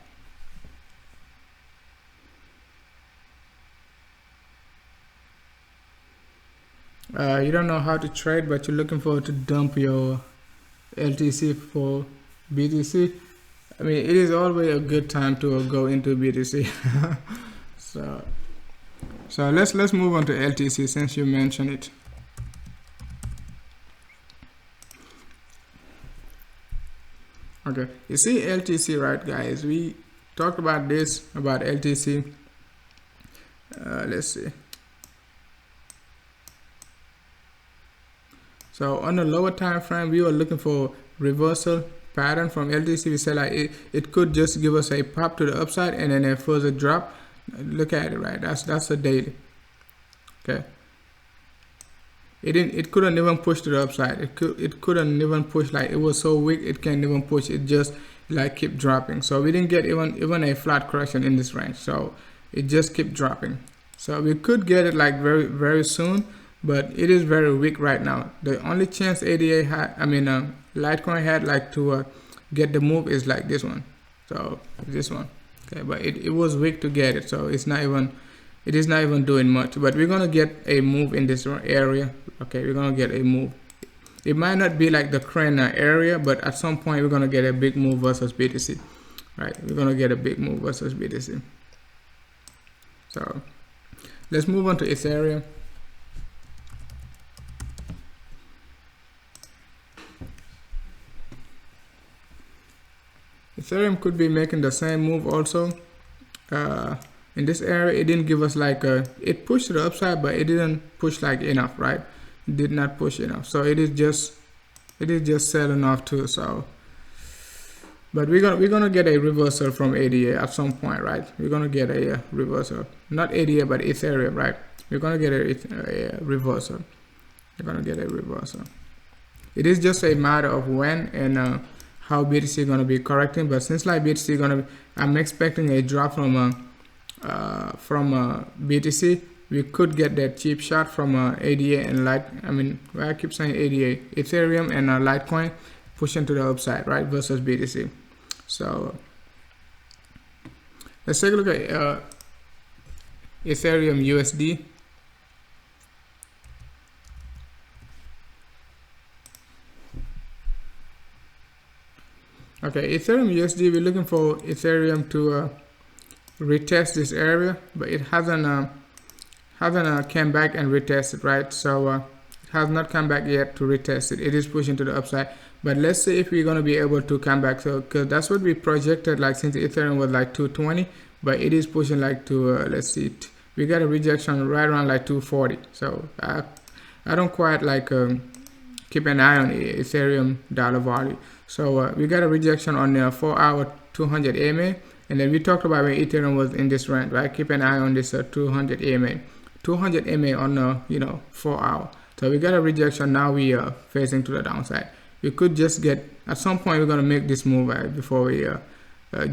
You don't know how to trade, but you're looking forward to dump your LTC for BTC. I mean, it is always a good time to go into BTC. So let's move on to LTC since you mentioned it. Okay, you see LTC, right, guys? We talked about this, about LTC. Let's see. So on the lower time frame, we were looking for reversal pattern from LTC. We said like it could just give us a pop to the upside and then a further drop. Look at it, right? That's a daily. Okay. It couldn't even push to the upside. It couldn't even push, like it was so weak it can't even push. It just like keep dropping. So we didn't get even a flat correction in this range. So it just kept dropping. So we could get it like very, very soon, but it is very weak right now. The only chance ADA had, Litecoin had like to get the move is like this one. So this one. Okay, but it was weak to get it, so it is not even doing much. But we're gonna get a move in this area. Okay, we're gonna get a move. It might not be like the current area, but at some point we're gonna get a big move versus BTC. Right, we're gonna get a big move versus BTC. So let's move on to Ethereum. Ethereum could be making the same move also. In this area, it didn't give us like it pushed to the upside, but it didn't push like enough, right? It did not push enough, so it is just selling off too. So, but we're gonna get a reversal from ADA at some point, right? We're gonna get a reversal, not ADA but Ethereum, right? We're gonna get a reversal. We're gonna get a reversal. It is just a matter of when and how BTC gonna be correcting. But since like BTC gonna, I'm expecting a drop from BTC. We could get that cheap shot from ADA and I keep saying ADA, Ethereum and Litecoin pushing to the upside, right, versus BTC. So let's take a look at Ethereum USD. Okay, Ethereum USD, we're looking for Ethereum to retest this area, but it hasn't came back and retested, right? So it has not come back yet to retest it. It is pushing to the upside, but let's see if we're going to be able to come back. So because that's what we projected, like since Ethereum was like 220, but it is pushing like to let's see, we got a rejection right around like 240. So I don't quite like keep an eye on Ethereum dollar value. So we got a rejection on the 4-hour 200 EMA, and then we talked about when Ethereum was in this range, right? Keep an eye on this 200 EMA, 200 EMA on 4-hour. So we got a rejection. Now we are facing to the downside. We could just get, at some point we're gonna make this move before we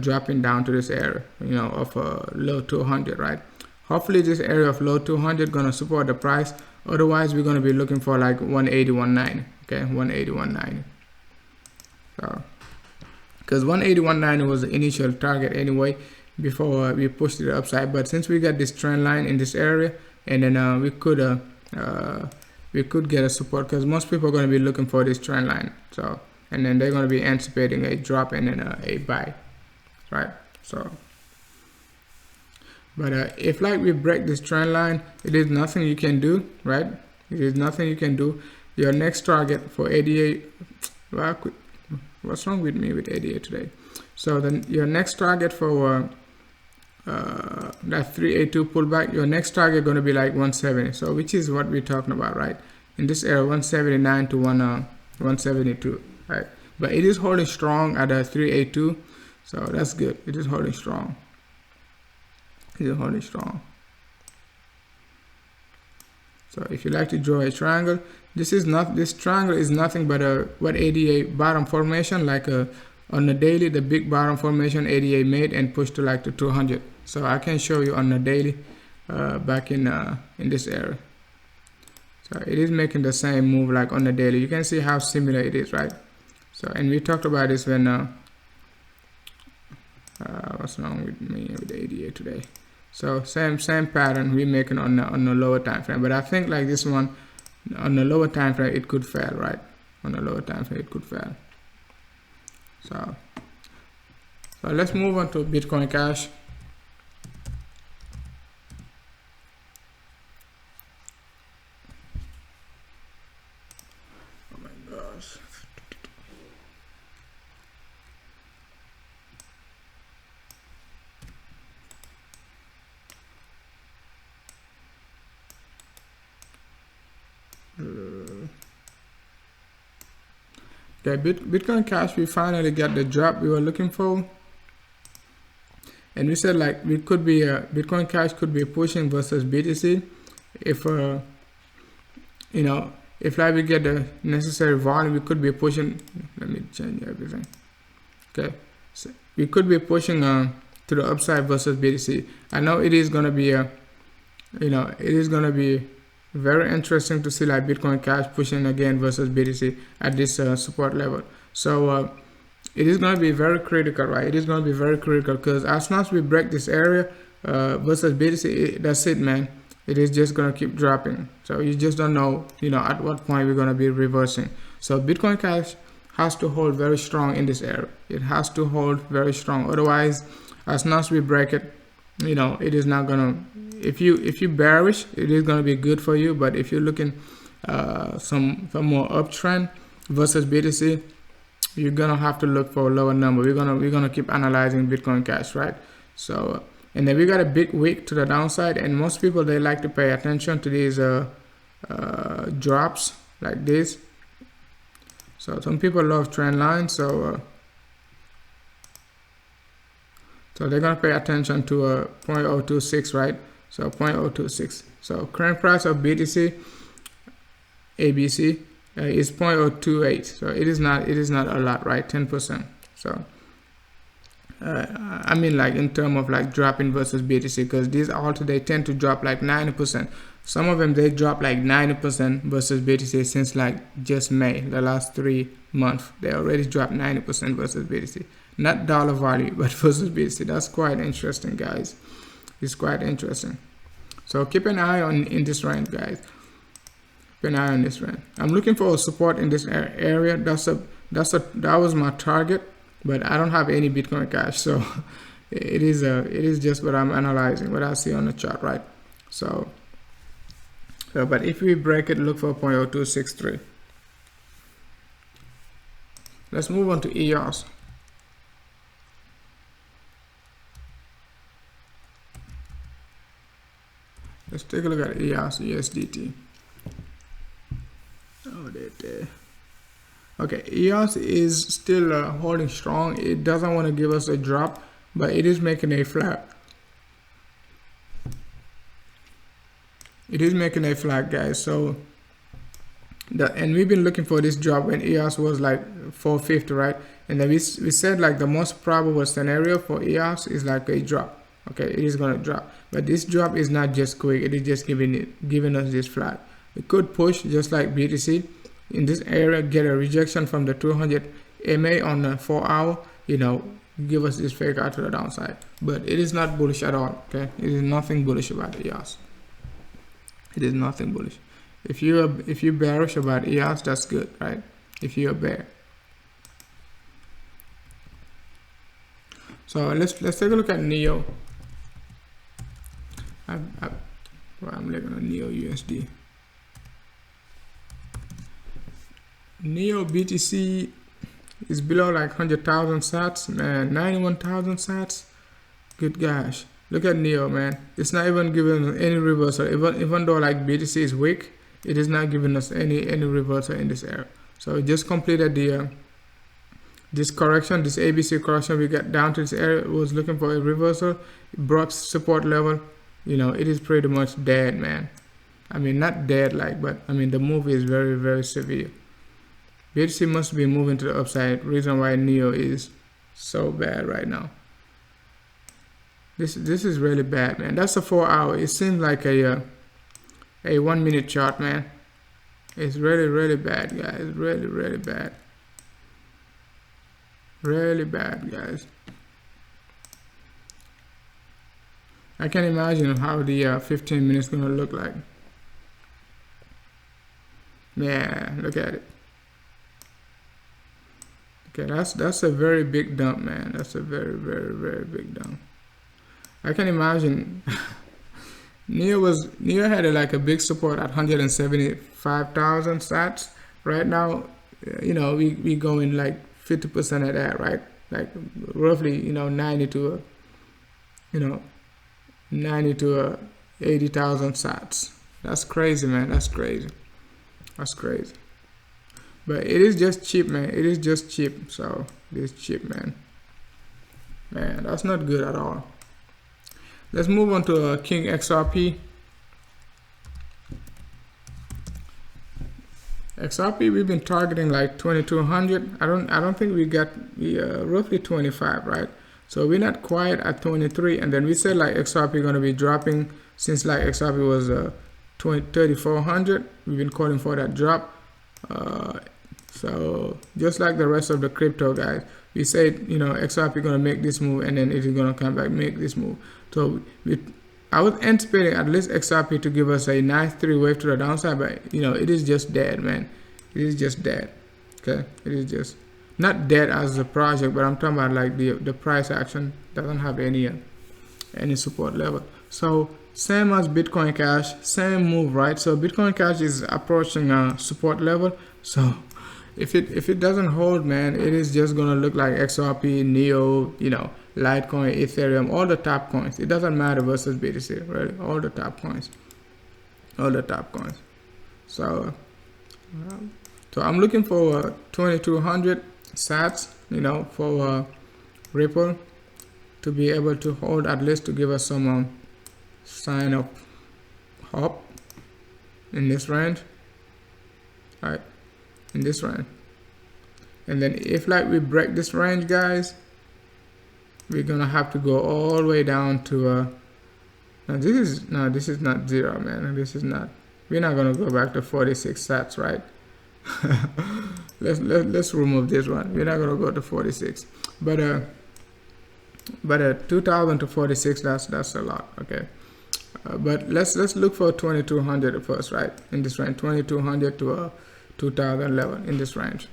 dropping down to this area, of low 200, right? Hopefully this area of low 200 gonna support the price. Otherwise we're gonna be looking for like 180, 190. Okay, 180, 190. So because 180, 190 was the initial target anyway before we pushed to the upside. But since we got this trend line in this area, and then we could get a support, because most people are going to be looking for this trend line. So, and then they're going to be anticipating a drop and then a buy, right? So, but if like we break this trend line, it is nothing you can do, right? It is nothing you can do. Your next target for ADA, what's wrong with me with ADA today? So then your next target for that 382 pullback, your next target going to be like 170. So which is what we're talking about, right? In this area, 179 to 172, right? But it is holding strong at a 382, so that's good. It is holding strong. It is holding strong. So if you like to draw a triangle, this triangle is nothing but what ADA bottom formation, like on the daily, the big bottom formation ADA made and pushed to like to 200. So I can show you on the daily back in this area. So it is making the same move like on the daily. You can see how similar it is, right? So, and we talked about this when what's wrong with me with ADA today? So same pattern we making on the lower time frame, but I think like this one on the lower time frame it could fail, right? On the lower time frame it could fail. So let's move on to Bitcoin Cash. Oh my gosh. Okay, Bitcoin Cash, we finally got the drop we were looking for, and we said like we could be Bitcoin Cash could be pushing versus BTC if you know, if like we get the necessary volume, we could be pushing. Let me change everything. Okay, so we could be pushing to the upside versus BTC. I know it is gonna be you know, it is gonna be very interesting to see like Bitcoin Cash pushing again versus BTC at this support level. So it is going to be very critical, right? It is going to be very critical because as soon as we break this area versus BTC, that's it, man. It is just going to keep dropping. So you just don't know, you know, at what point we're going to be reversing. So Bitcoin Cash has to hold very strong in this area. It has to hold very strong. Otherwise, as soon as we break it, you know, it is not going to, if you bearish, it is going to be good for you. But if you're looking some more uptrend versus BTC, you're gonna have to look for a lower number. We're gonna keep analyzing Bitcoin Cash, right? So and then we got a big wick to the downside, and most people, they like to pay attention to these drops like this. So some people love trend lines, so they're gonna pay attention to 0.026, right? So 0.026. So current price of BTC ABC is 0.028. So it is not a lot, right? 10%. So I mean, like in terms of like dropping versus BTC, because these alto, they tend to drop like 90%. Some of them, they drop like 90% versus BTC since like just May, the last 3 months. They already dropped 90% versus BTC. Not dollar value, but versus BTC. That's quite interesting, guys. It's quite interesting. So keep an eye on in this range, guys. Keep an eye on this range. I'm looking for a support in this area. That was my target, but I don't have any Bitcoin Cash, so it is just what I'm analyzing, what I see on the chart, right? So but if we break it, look for 0.0263. Let's move on to EOS. Let's take a look at EOS USDT. Oh, there. Okay, EOS is still holding strong. It doesn't want to give us a drop, but it is making a flat. It is making a flat, guys. So and we've been looking for this drop when EOS was like 450, right? And then we said like the most probable scenario for EOS is like a drop. Okay, it is going to drop, but this drop is not just quick. It is just giving us this flat. It could push just like BTC in this area, get a rejection from the 200 MA on the 4 hour, you know, give us this fake out to the downside. But it is not bullish at all. Okay, it is nothing bullish about EOS. It is nothing bullish. If you're bearish about EOS, that's good, right? If you're a bear. So let's take a look at NEO. I'm looking at NEO USD. NEO BTC It's below like 100,000 sats, man. 91,000 sats. Good gosh. Look at NEO, man. It's not even giving any reversal. Even though like BTC is weak, it is not giving us any reversal in this area. So we just completed the this correction, this ABC correction. We got down to this area. It was looking for a reversal. It broke support level. You know, it is pretty much dead, man. I mean, not dead like, but I mean the move is very, very severe. BTC must be moving to the upside. Reason why NEO is so bad right now. This is really bad, man. That's a 4 hour. It seems like a 1 minute chart, man. It's really, really bad, guys. Really, really bad. Really bad, guys. I can imagine how the 15 minutes gonna look like. Yeah, look at it. Okay, that's a very big dump, man. That's a very, very, very big dump. I can imagine. NEO had like a big support at 175,000 sats. Right now, you know, we going like 50% of that, right? Like roughly, you know, 90 to 80,000 sats. That's crazy, man. That's crazy. That's crazy. But it is just cheap, man. It is just cheap. So it is cheap, man. Man, that's not good at all. Let's move on to King XRP. XRP, we've been targeting like 2200. I don't think we got roughly 25, right? So we're not quite at 23, and then we said like XRP gonna be dropping since like XRP was 3400. We've been calling for that drop. So just like the rest of the crypto guys, we said, you know, XRP gonna make this move and then it is gonna come back, make this move. So I was anticipating at least XRP to give us a nice 3-wave to the downside, but you know, it is just dead, man. It is just dead. Okay, it is just not dead as a project, but I'm talking about like the price action doesn't have any support level. So same as Bitcoin Cash, same move, right? So Bitcoin Cash is approaching a support level. So if it doesn't hold, man, it is just gonna look like XRP, NEO, you know, LITECOIN, ETHEREUM, all the top coins. It doesn't matter versus BTC, really. All the top coins, all the top coins. So I'm looking for 2200 sats, you know, for Ripple to be able to hold, at least to give us some sign of hope in this range, right? In this range, and then if like we break this range, guys, we're gonna have to go all the way down to this is not 0, man. This is not, we're not gonna go back to 46 sats, right? let's remove this one. We're not gonna go to 46, but 2000 to 46, that's a lot. Okay, but let's look for 2200 first, right? In this range, 2200 to 2000 level, in this range.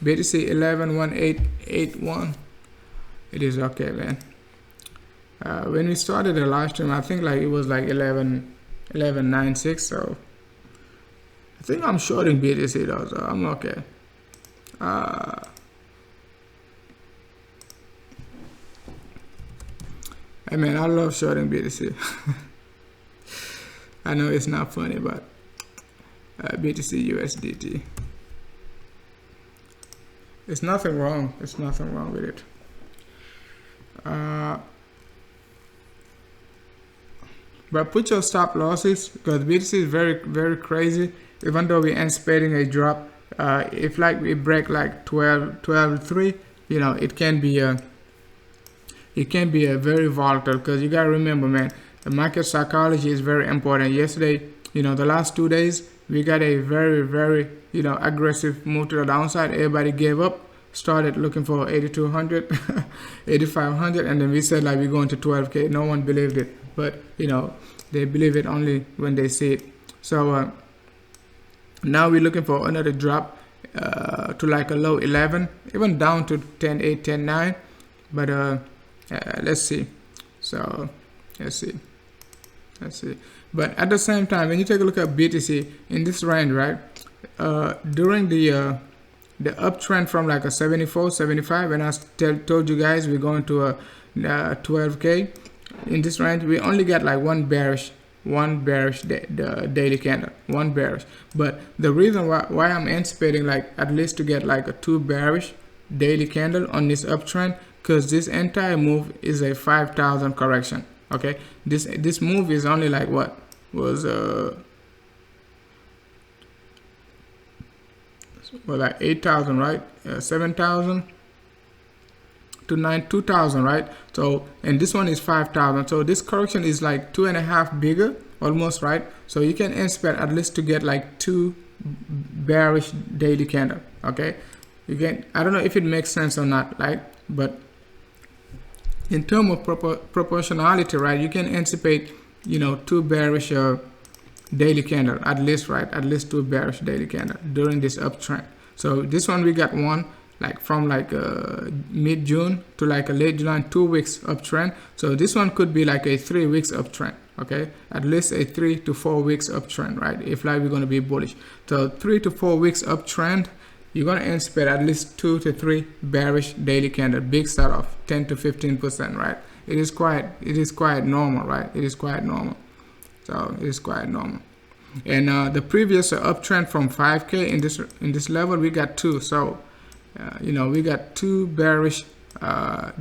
BTC 111881. It is okay, man. When we started the live stream, I think like it was like 1196. So I think I'm shorting BTC though, so I'm okay. I mean, I love shorting BTC. I know it's not funny, but BTC USDT. It's nothing wrong. It's nothing wrong with it. But put your stop losses, because BTC is very, very crazy. Even though we're anticipating a drop, if like we break like 12.3, you know, it can be a very volatile, because you gotta remember, man, the market psychology is very important. Yesterday, you know, the last 2 days, we got a very, very, you know, aggressive move to the downside. Everybody gave up, started looking for 8200, 8500, and then we said like we're going to 12K. No one believed it, but you know, they believe it only when they see it. So now we're looking for another drop to like a low 11, even down to 10.8, 10.9. But let's see. So let's see. But at the same time, when you take a look at BTC in this range, right? during the uptrend from like a 74, 75, when I told you guys we're going to a 12K in this range, we only got like one bearish daily candle, one bearish. But the reason why I'm anticipating like at least to get like a 2 bearish daily candle on this uptrend, because this entire move is a 5,000 correction. Okay, this move is only like what was like 8,000, right? 7,000 to 2,000, right? So, and this one is 5,000. So this correction is like 2.5 bigger almost, right? So you can expect at least to get like 2 bearish daily candle. Okay, you can, I don't know if it makes sense or not, right? But in terms of proportionality, right, you can anticipate, you know, 2 bearish daily candle at least, right? At least 2 bearish daily candle during this uptrend. So this one we got one like from like mid-June to like a late July, 2 weeks uptrend. So this one could be like a 3 weeks uptrend. Okay, at least a 3 to 4 weeks uptrend, right? If like we're going to be bullish, so 3 to 4 weeks uptrend, you're going to anticipate at least 2 to 3 bearish daily candle, big start off 10 to 15%, right? It is quite normal, right? It is quite normal. So it is quite normal. And the previous uptrend from 5K in this level, we got 2. So you know, we got 2 bearish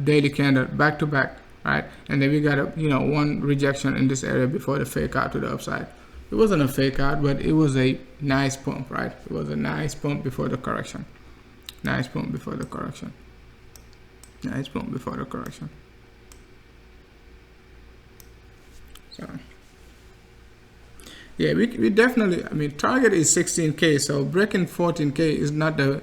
daily candle back to back, right? And then we got a, you know, 1 rejection in this area before the fake out to the upside. It wasn't a fake out, but it was a nice pump, right? It was a nice pump before the correction. Nice pump before the correction. Nice pump before the correction. So yeah, we definitely, I mean, target is 16K, so breaking 14K is not the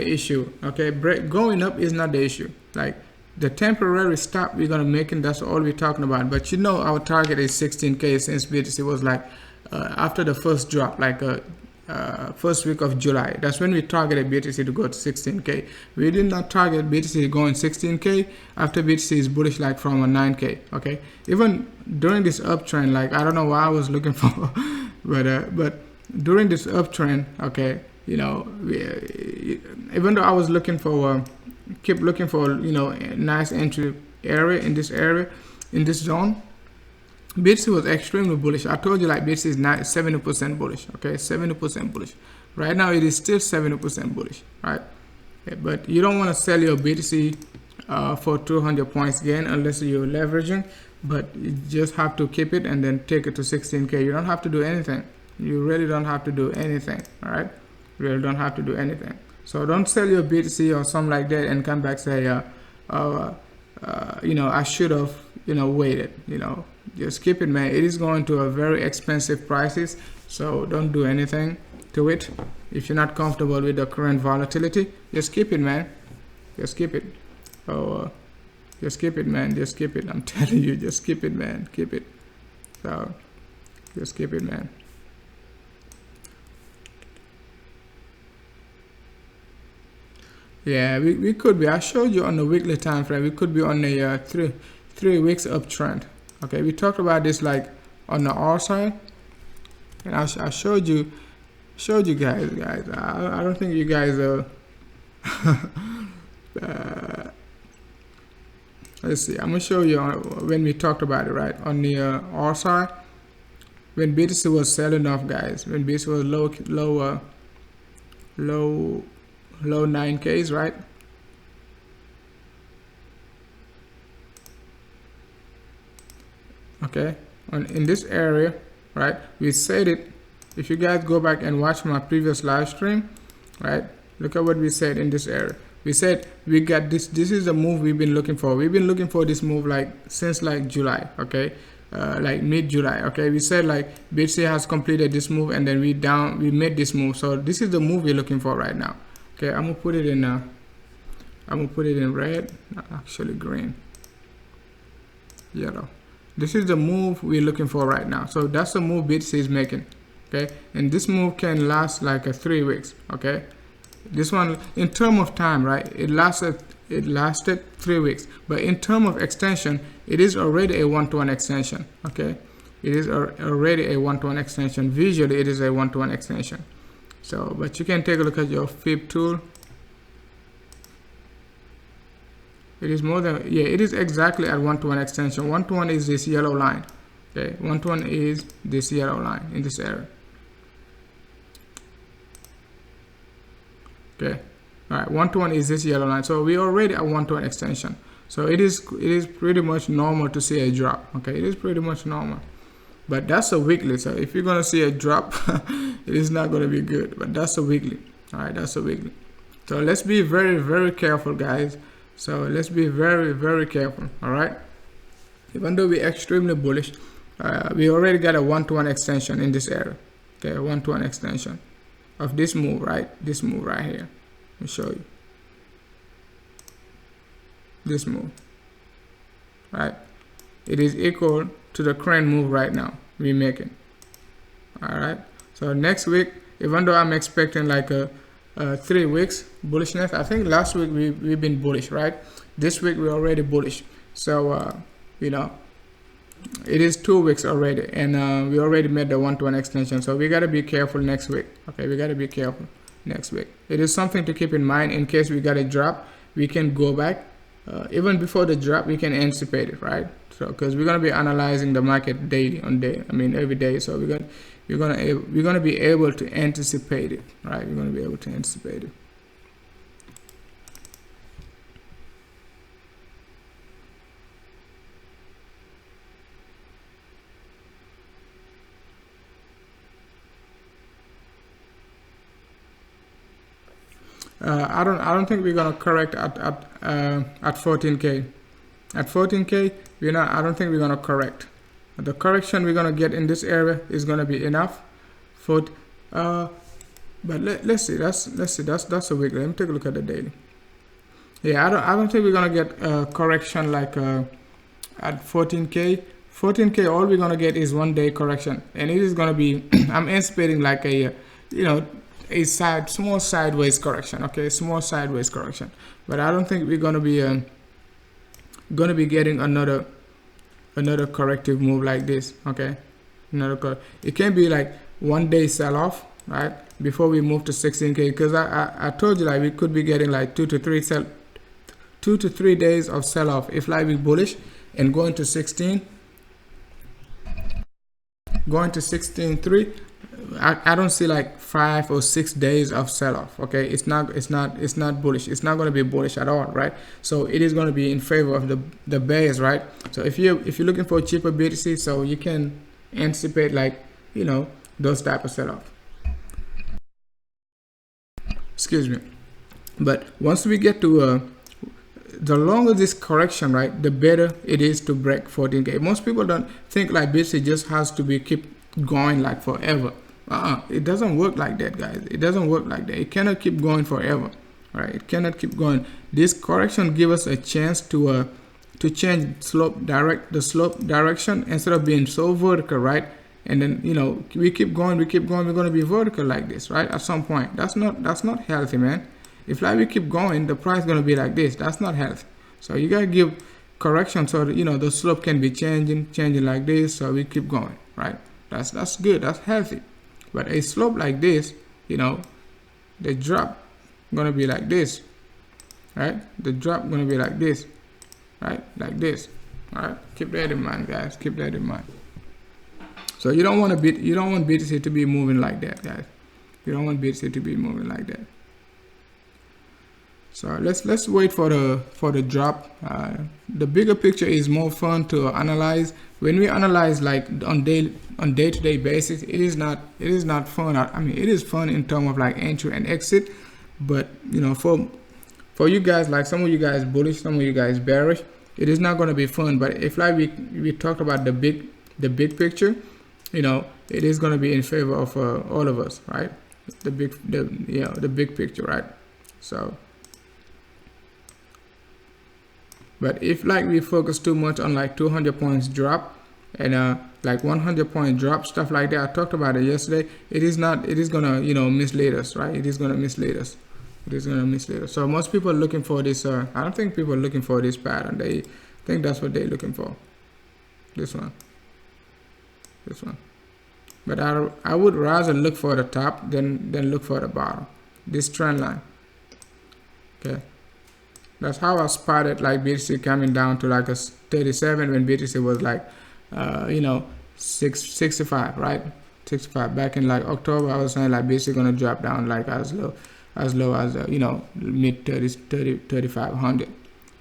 issue. Okay, going up is not the issue. Like the temporary stop we're gonna make, and that's all we're talking about. But you know, our target is 16K since BTC was like after the first drop, like first week of July. That's when we targeted BTC to go to 16K. We did not target BTC going 16K after BTC is bullish like from a 9K. Okay, even during this uptrend, like I don't know what I was looking for, but during this uptrend, okay, you know, even though I was looking for keep looking for, you know, a nice entry area in this zone, BTC was extremely bullish. I told you like BTC is 70% bullish. Okay, 70% bullish. Right now it is still 70% bullish, right? Okay, but you don't want to sell your BTC for 200 points gain unless you're leveraging. But you just have to keep it and then take it to 16K. You don't have to do anything. You really don't have to do anything. All right, you really don't have to do anything. So don't sell your BTC or something like that and come back say, you know, I should have, you know, waited. You know, just keep it, man. It is going to a very expensive prices, so don't do anything to it. If you're not comfortable with the current volatility, just keep it, man. Just keep it. Oh, just keep it, man. Just keep it. I'm telling you, just keep it, man. Keep it. So just keep it, man. Yeah, we could be. I showed you on the weekly time frame. We could be on a 3 weeks uptrend. Okay, we talked about this like on the R side, and I showed you guys. I don't think you guys let's see. I'm gonna show you when we talked about it, right? On the R side, when BTC was selling off, guys. When BTC was low 9Ks, right? Okay, in this area, right, we said it. If you guys go back and watch my previous live stream, right, look at what we said in this area. We said we got this is the move we've been looking for. We've been looking for this move like since like July, okay, like mid-July. Okay, we said like BTC has completed this move and then we made this move. So this is the move we're looking for right now. Okay, I'm gonna put it in red, actually green, yellow. This is the move we're looking for right now. So that's the move BTC is making. Okay, and this move can last like 3 weeks. Okay, this one in term of time, right, it lasted 3 weeks, but in term of extension, it is already a 1-to-1 extension. Okay, it is already a one-to-one extension. Visually it is a one-to-one extension. So but you can take a look at your fib tool. It is more than, yeah, it is exactly at one-to-one extension. One-to-one is this yellow line. Okay, one-to-one is this yellow line in this area. Okay, all right, one-to-one is this yellow line. So we already at one-to-one extension. So it is pretty much normal to see a drop. Okay, it is pretty much normal. But that's a weekly. So if you're gonna see a drop, it is not gonna be good. But that's a weekly. All right, that's a weekly. So let's be very, very careful, guys. So let's be very, very careful. All right. Even though we're extremely bullish, we already got a one-to-one extension in this area. Okay, a one-to-one extension of this move, right? This move right here. Let me show you. This move, right? It is equal to the current move right now we're making. All right. So next week, even though I'm expecting like a 3 weeks bullishness, I think last week we've been bullish, right? This week we're already bullish. So you know, it is 2 weeks already, and we already made the one-to-one extension. So we got to be careful next week. Okay, we got to be careful next week. It is something to keep in mind in case we got a drop. We can go back even before the drop. We can anticipate it, right? So because we're gonna be analyzing the market daily on day, I mean every day. So we're gonna be able to anticipate it, right? We're gonna be able to anticipate it. I don't think we're gonna correct at 14K. At 14K, I don't think we're gonna correct. The correction we're gonna get in this area is gonna be enough for. But let's see. That's a weekly. Let me take a look at the daily. Yeah, I don't think we're gonna get a correction like at 14K. 14K, all we're gonna get is 1 day correction, and it is gonna be. I'm anticipating like a a small sideways correction. Okay, small sideways correction. But I don't think we're gonna be getting another corrective move like this. Okay, it can be like 1 day sell off, right, before we move to 16K, because I told you like we could be getting like 2 to 3 days of sell off if like we bullish and going to 16.3. I don't see like 5 or 6 days of sell-off. Okay, it's not bullish. It's not going to be bullish at all, right? So it is going to be in favor of the bears, right? So if you're looking for a cheaper BTC, so you can anticipate like those type of sell-off. Excuse me. But once we get to the longer this correction, right, the better it is to break 14K. Most people don't think like BTC just has to be keep going like forever. It doesn't work like that, guys. It doesn't work like that. It cannot keep going forever. All right, it cannot keep going. This correction gives us a chance to change the slope direction instead of being so vertical, right? And then we keep going. We're going to be vertical like this, right? At some point, that's not healthy, man. If like we keep going, the price is going to be like this. That's not healthy. So you gotta give correction so that the slope can be changing like this. So we keep going, right? That's good. That's healthy. But a slope like this, the drop gonna be like this, right? The drop gonna be like this, right? Like this. All right. Keep that in mind, guys. Keep that in mind. So you don't want BTC to be moving like that, guys. You don't want BTC to be moving like that. So let's wait for the drop. The bigger picture is more fun to analyze. When we analyze like on day-to-day basis, it is not fun. I mean, it is fun in terms of like entry and exit, but for you guys, like some of you guys bullish, some of you guys bearish, it is not going to be fun. But if like we talked about the big picture, it is going to be in favor of all of us, right? The big picture, right? So. But if like we focus too much on like 200 points drop and like 100 point drop, stuff like that, I talked about it yesterday, it is gonna mislead us, right? It is gonna mislead us. So most people are looking for this. I don't think people are looking for this pattern. They think that's what they're looking for. This one. this one. But I would rather look for the top than look for the bottom. This trend line. Okay. That's how I spotted like BTC coming down to like a 37 when BTC was like, you know, 65, right? 65. Back in like October, I was saying like BTC gonna drop down like as low as you know, mid 3500.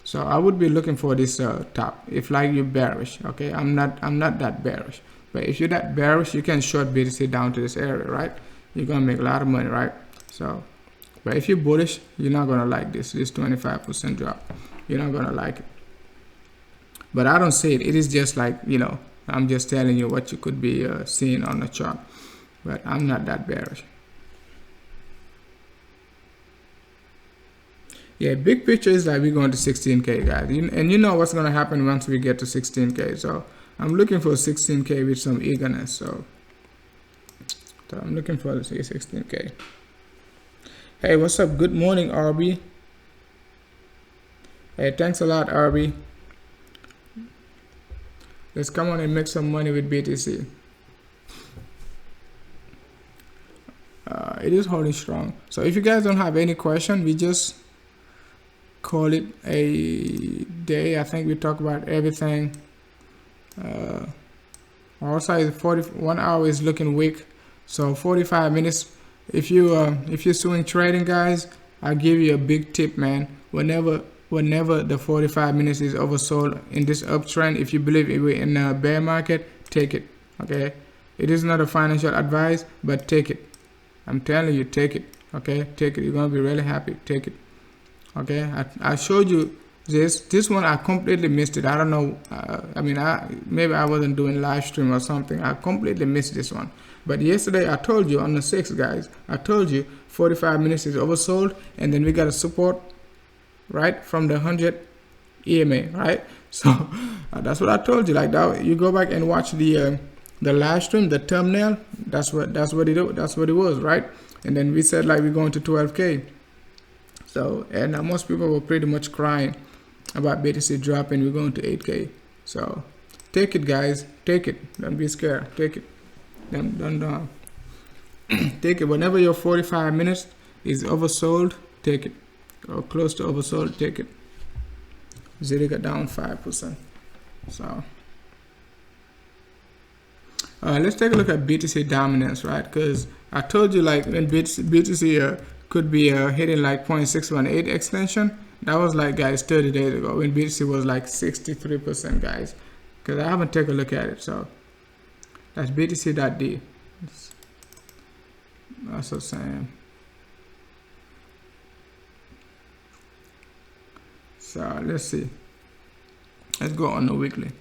So I would be looking for this top if like you're bearish. Okay, I'm not that bearish, but if you're that bearish, you can short BTC down to this area, right? You're gonna make a lot of money, right? So, but if you're bullish, you're not gonna like this 25% drop. You're not gonna like it. But I don't see it. It is just like, you know, I'm just telling you what you could be seeing on the chart. But I'm not that bearish. Yeah, big picture is like we're going to 16K, guys. And you know what's going to happen once we get to 16K. So I'm looking for 16K with some eagerness. So I'm looking for 16K. Hey, what's up? Good morning, RB. Hey, thanks a lot, RB. Let's come on and make some money with BTC. It is holding strong. So if you guys don't have any question, we just call it a day. I think we talk about everything. Also, 41 hour is looking weak. So 45 minutes. If you're swing trading, guys, I'll give you a big tip, man. Whenever the 45 minutes is oversold in this uptrend, if you believe we're in a bear market, take it. Okay, it is not a financial advice, but take it. I'm telling you, take it. Okay, take it. You're gonna be really happy. Take it. Okay, I showed you this one. I completely missed it. I don't know. I mean, maybe I wasn't doing live stream or something. I completely missed this one. But yesterday I told you on the 6th, guys. I told you 45 minutes is oversold, and then we got a support right from the 100 EMA, right? So that's what I told you. Like that, you go back and watch the live stream, the thumbnail. That's what it was, right? And then we said like we're going to 12K. So and most people were pretty much crying about BTC dropping. We're going to 8K. So take it, guys. Take it. Don't be scared. Take it. Don't take it. Whenever your 45 minutes is oversold, take it. Or close to oversold, take it. ZILLIQA down 5%. So let's take a look at BTC dominance, right? Because I told you like when BTC could be hitting like 0.618 extension. That was like, guys, 30 days ago when BTC was like 63%, guys. Because I haven't taken a look at it. So that's BTC.D. That's what I'm saying. So let's see. Let's go on the weekly.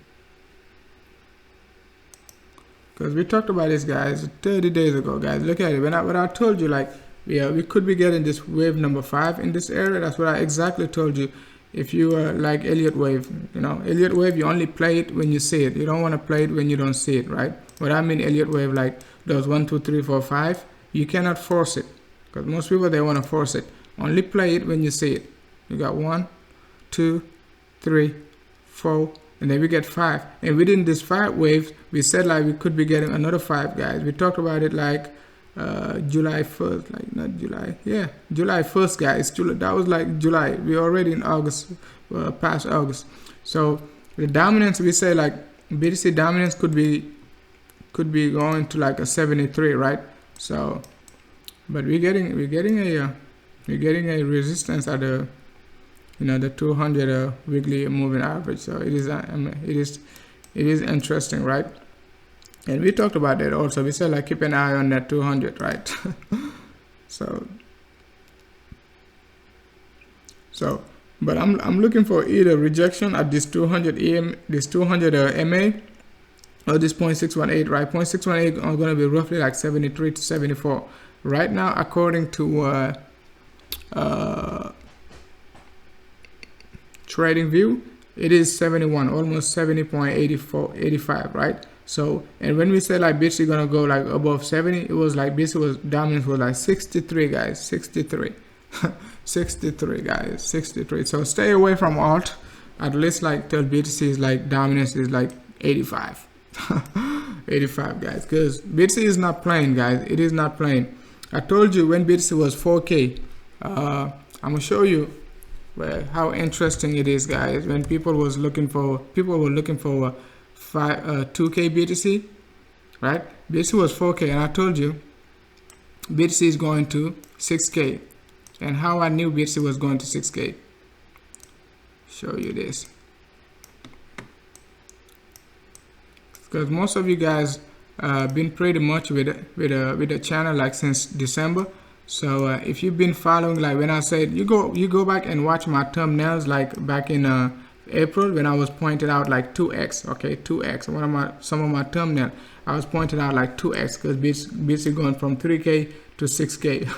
Because we talked about this, guys, 30 days ago, guys. Look at it. When I told you, like, yeah, we could be getting this wave number 5 in this area. That's what I exactly told you. If you are like Elliott wave, you know, Elliott wave, you only play it when you see it. You don't want to play it when you don't see it, right? What I mean Elliott wave, like those 1, 2, 3, 4, 5, you cannot force it. Because most people, they want to force it. Only play it when you see it. You got 1, 2, 3, 4, and then we get 5. And within this 5 waves, we said like we could be getting another 5, guys. We talked about it like July 1st, like not July, yeah, July 1st, guys. That was like July. We're already in August, past August. So the dominance, we say like BTC dominance could be going to like a 73, right? So, but we're getting a resistance at the, you know, the 200 weekly moving average. So it is interesting, right? And we talked about that also. We said like keep an eye on that 200, right? so but I'm looking for either rejection at this 200 this 200 MA, or this 0.618, right? 0.618 are going to be roughly like 73 to 74 right now, according to Trading View. It is 71, almost 70.85, right? So, and when we say like BTC gonna go like above 70, it was like BTC was dominance was like 63, guys, 63. 63, guys, 63. So stay away from alt, at least like till BTC is like dominance is like 85. 85, guys, because BTC is not playing, guys. It is not playing. I told you when BTC was 4K. I'm gonna show you how interesting it is, guys. When people were looking for 2K BTC, right? BTC was 4K, and I told you BTC is going to 6K. And how I knew BTC was going to 6K? Show you this, because most of you guys been pretty much with the channel like since December. So if you've been following, like when I said you go back and watch my thumbnails, like back in April when I was pointed out like 2x, okay, 2x. Some of my thumbnail I was pointed out like 2x because BTC going from 3K to 6K,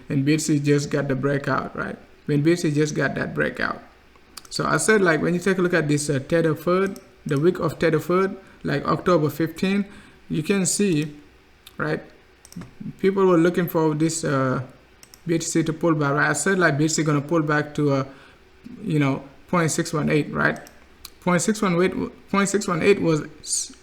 and BTC just got the breakout, right? When BTC just got that breakout. So I said, like, when you take a look at this Tether third, the week of Tether third, like October 15, you can see, right? People were looking for this BTC to pull back, right? I said like BTC gonna pull back to 0.618, right? 0.618 was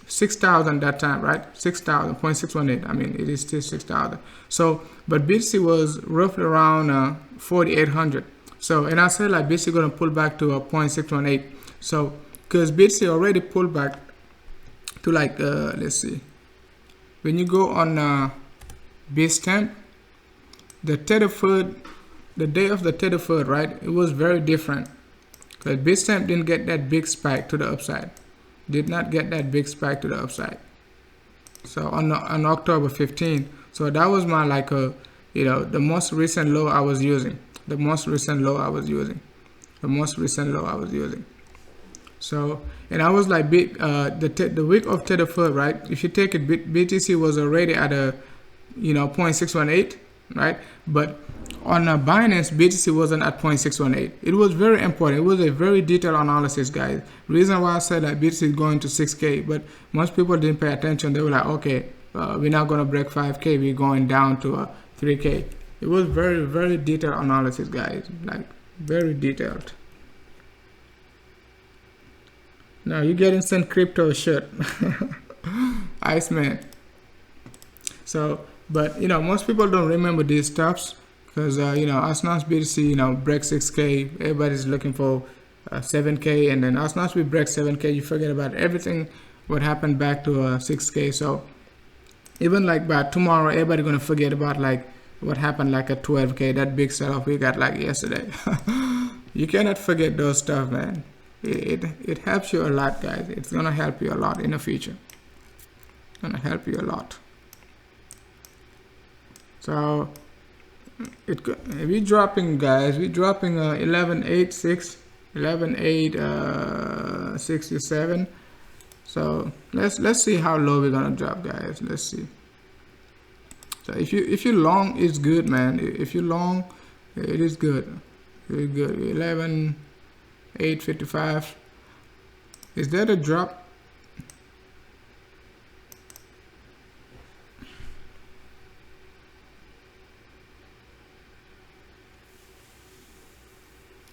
6,000 that time, right? 6,000, 0.618. I mean, it is still 6,000. So, but BTC was roughly around 4,800. So, and I said like BTC gonna pull back to 0.618. So, because BTC already pulled back to like let's see, when you go on Bitstamp, the Tether third, the day of the Tether third, right? It was very different because Bitstamp didn't get that big spike to the upside. Did not get that big spike to the upside. So on October 15, so that was my like the most recent low I was using. The most recent low I was using. So, and I was like, the week of Tether third, right? If you take it, BTC was already at a 0.618, right? But on Binance, BTC wasn't at 0.618. It was very important. It was a very detailed analysis, guys. Reason why I said that BTC is going to 6K, but most people didn't pay attention. They were like, okay, we're not going to break 5K. We're going down to 3K. It was very, very detailed analysis, guys. Like, very detailed. Now you get instant crypto shit. Iceman. So, but most people don't remember these stuffs because as soon as BTC break 6K, everybody's looking for 7K, and then as soon as we break 7K, you forget about everything what happened back to 6K. So even like by tomorrow, everybody gonna forget about like what happened like at 12K, that big sell-off we got like yesterday. You cannot forget those stuff, man. It helps you a lot, guys. It's gonna help you a lot in the future. Gonna help you a lot. So we dropping, guys. We dropping 11.86, 11.867. So let's see how low we're gonna drop, guys. Let's see. So if you long, it's good, man. If you long, it is good. Very good. 11.855. Is that a drop?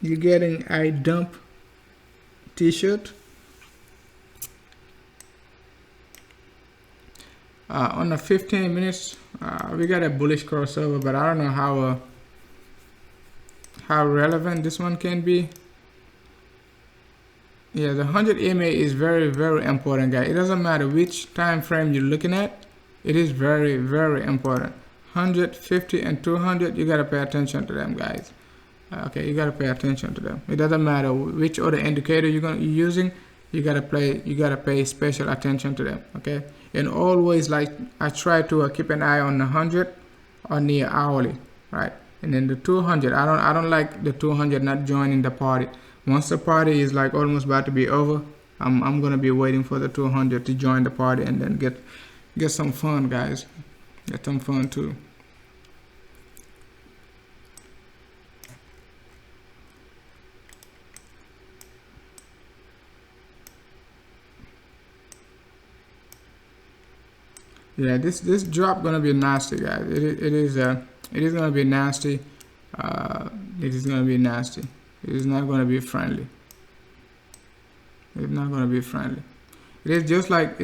You're getting a dump t-shirt. On the 15 minutes, we got a bullish crossover, but I don't know how relevant this one can be. Yeah, the 100 EMA is very, very important, guys. It doesn't matter which time frame you're looking at. It is very, very important. 100, 50, and 200, you gotta pay attention to them, guys. Okay, you gotta pay attention to them. It doesn't matter which other indicator you're using. You gotta pay special attention to them. Okay, and always, like, I try to keep an eye on the 100 on the hourly, right? And then the 200, I don't like the 200 not joining the party. Once the party is like almost about to be over, I'm gonna be waiting for the 200 to join the party and then get some fun, guys. Get some fun too. Yeah, this drop gonna be nasty, guys. It is gonna be nasty. It is gonna be nasty. It is not gonna be friendly. It's not gonna be friendly. It is just like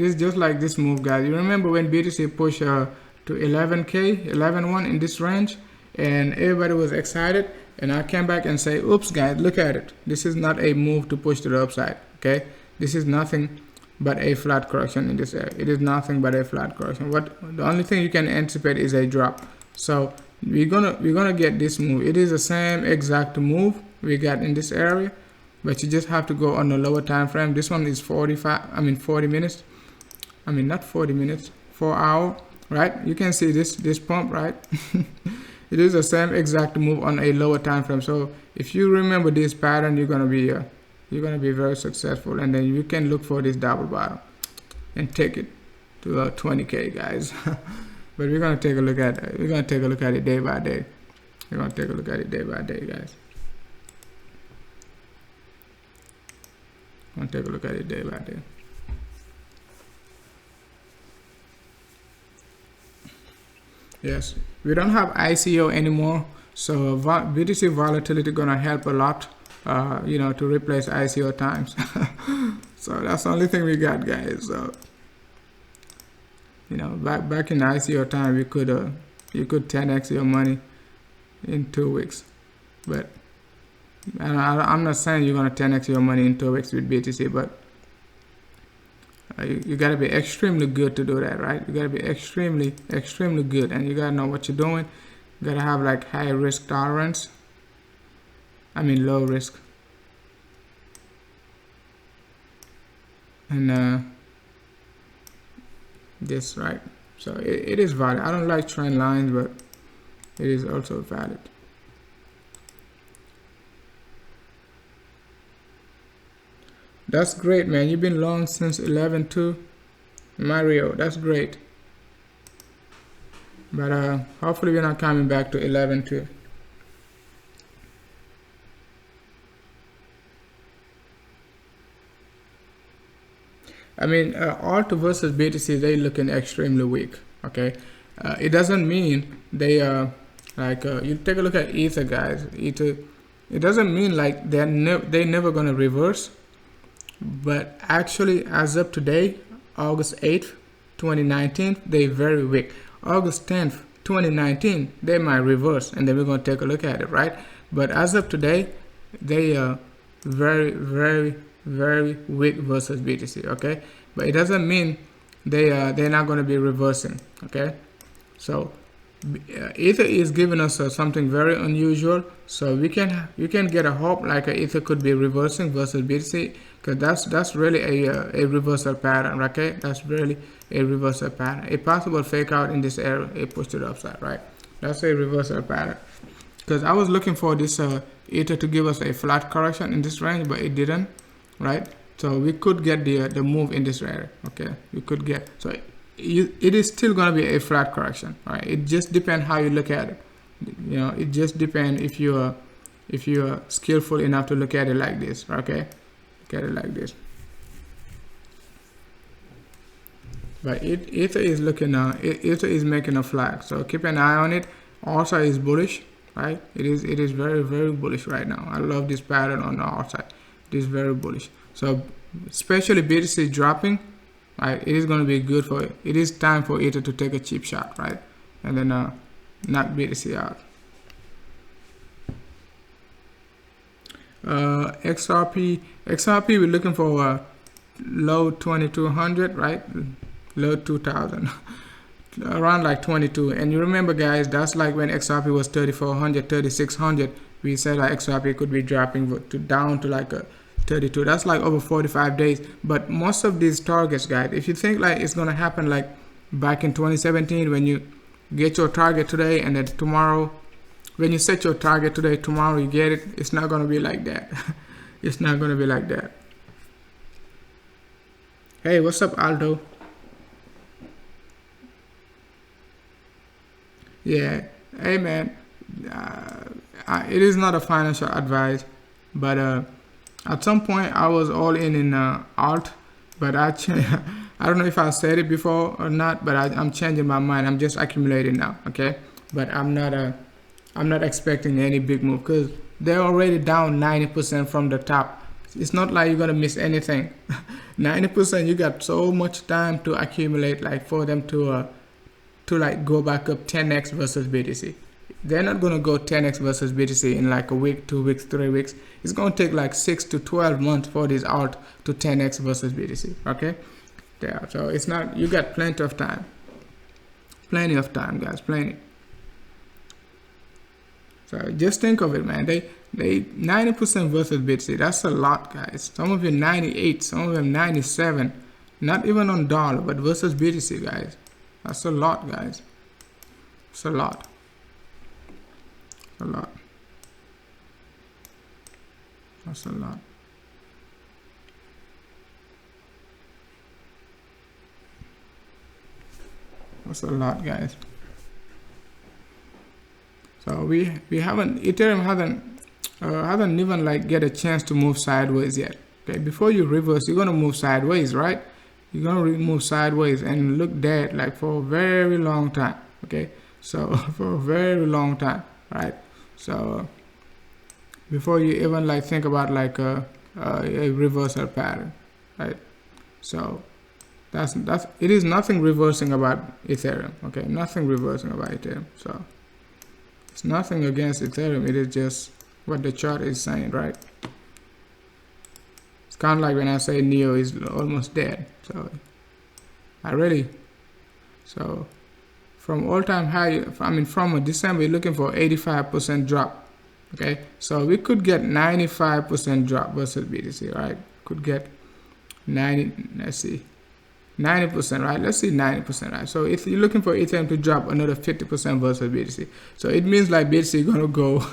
this move, guys. You remember when BTC pushed to 11k, 11.1 in this range, and everybody was excited, and I came back and say, oops, guys, look at it. This is not a move to push to the upside. Okay, this is nothing but a flat correction in this area. It is nothing but a flat correction. The only thing you can anticipate is a drop. So we're gonna get this move. It is the same exact move we got in this area, but you just have to go on the lower time frame. This one is 40 minutes. Not 40 minutes, 4 hours, right? You can see this pump, right? It is the same exact move on a lower time frame. So if you remember this pattern, you're gonna be very successful, and then you can look for this double bottom and take it to 20k, guys. But we're gonna take a look at it day by day. We're gonna take a look at it day by day, guys. I'm gonna take a look at it day by day. Yes, we don't have ICO anymore, so BTC volatility gonna help a lot. To replace ICO times. So that's the only thing we got, guys. So back in ICO time, you could 10x your money in 2 weeks, but I'm not saying you're gonna 10x your money in 2 weeks with BTC, but you gotta be extremely good to do that, right? You gotta be extremely good, and you gotta know what you're doing. You gotta have like high risk tolerance. Low risk. And this, right? So it is valid. I don't like trend lines, but it is also valid. That's great, man. You've been long since 11.2. Mario, that's great. But hopefully we're not coming back to 11.2. Alt versus BTC, they looking extremely weak. Okay, it doesn't mean they are you take a look at Ether, guys. Ether, it doesn't mean like they're never gonna reverse, but actually as of today, August 8th, 2019, they're very weak. August 10th, 2019, they might reverse, and then we're gonna take a look at it, right? But as of today, they are very weak versus BTC. Okay, but it doesn't mean they're not going to be reversing. Okay, so Ether is giving us something very unusual, so you can get a hope like Ether could be reversing versus BTC, because that's really a reversal pattern. Okay, that's really a reversal pattern, a possible fake out in this area, a push to the upside, right? That's a reversal pattern, because I was looking for this Ether to give us a flat correction in this range, but it didn't. Right, so we could get the move in this area. Okay, we could get, so it is still going to be a flat correction. All right, it just depends how you look at it. It just depends if you are skillful enough to look at it like this. Okay, look at it like this. But Ether is looking Ether is making a flag, so keep an eye on it. Also is bullish, right? It is very bullish right now. I love this pattern on the outside. It is very bullish. So especially BTC dropping, right? It is going to be good for it. It is time for Ether to take a cheap shot, right? And then knock BTC out. XRP, we're looking for low 2200, right? Low 2000. Around like 22. And you remember, guys, that's like when XRP was 3400, 3600. We said like XRP could be dropping down to like a 32. That's like over 45 days. But most of these targets, guys, if you think like it's gonna happen like back in 2017, when you get your target today and then tomorrow, when you set your target today, tomorrow you get it, it's not gonna be like that. It's not gonna be like that. Hey, what's up, Aldo? Yeah, hey man, it is not a financial advice, but at some point I was all in alt, but I don't know if I said it before or not, but I'm changing my mind. I'm just accumulating now, okay? But I'm not expecting any big move, because they're already down 90% from the top, It's not like you're gonna miss anything. 90%, you got so much time to accumulate, like for them to like go back up 10x versus BTC. They're not gonna go 10x versus BTC in like a week, 2 weeks, 3 weeks. It's gonna take like 6 to 12 months for this alt to 10x versus BTC. Okay, yeah. So it's not. You got plenty of time. Plenty of time, guys. Plenty. So just think of it, man. They 90% versus BTC. That's a lot, guys. Some of them 98, some of them 97. Not even on dollar, but versus BTC, guys. That's a lot, guys. It's a lot. A lot. That's a lot. That's a lot, guys. So we haven't, Ethereum hasn't even like get a chance to move sideways yet. Okay, before you reverse, you're gonna move sideways, right? You're gonna move sideways and look dead like for a very long time. Okay, so for a very long time, right? So before you even like think about like a reversal pattern, right? So that's it is nothing reversing about Ethereum. Okay, nothing reversing about Ethereum. So it's nothing against Ethereum. It is just what the chart is saying, right? It's kind of like when I say Neo is almost dead. So so from all-time high, I mean from December, you're looking for 85% drop. Okay, so we could get 95% drop versus BTC, right? Could get 90. Let's see. 90%, right? Let's see 90%, right? So if you're looking for Ethereum to drop another 50% versus BTC, so it means like BTC gonna go,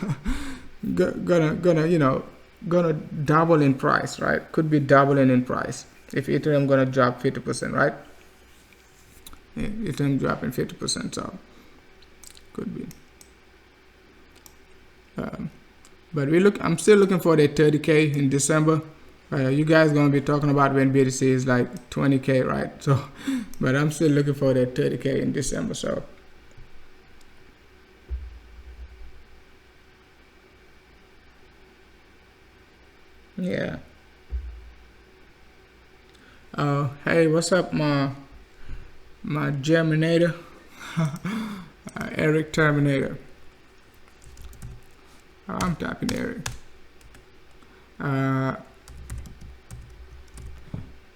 gonna double in price, right? Could be doubling in price if Ethereum gonna drop 50%, right? Yeah, Ethereum dropping 50%, so could be. But I'm still looking for the 30K in December. You guys gonna be talking about when BTC is like 20K, right? So, but I'm still looking for that 30K in December. So, yeah. Hey, what's up, my Germinator, Eric Terminator. I'm tapping Eric.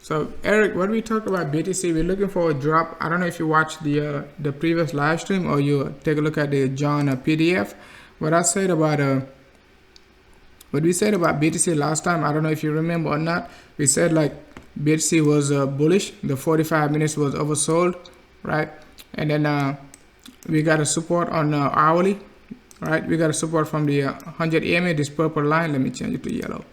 So Eric, what we talked about BTC, we're looking for a drop. I don't know if you watched the previous live stream or you take a look at the John PDF. What I said about what we said about BTC last time, I don't know if you remember or not. We said like BTC was bullish. The 45 minutes was oversold, right? And then we got a support on hourly, right? We got a support from the 100 EMA, this purple line. Let me change it to yellow.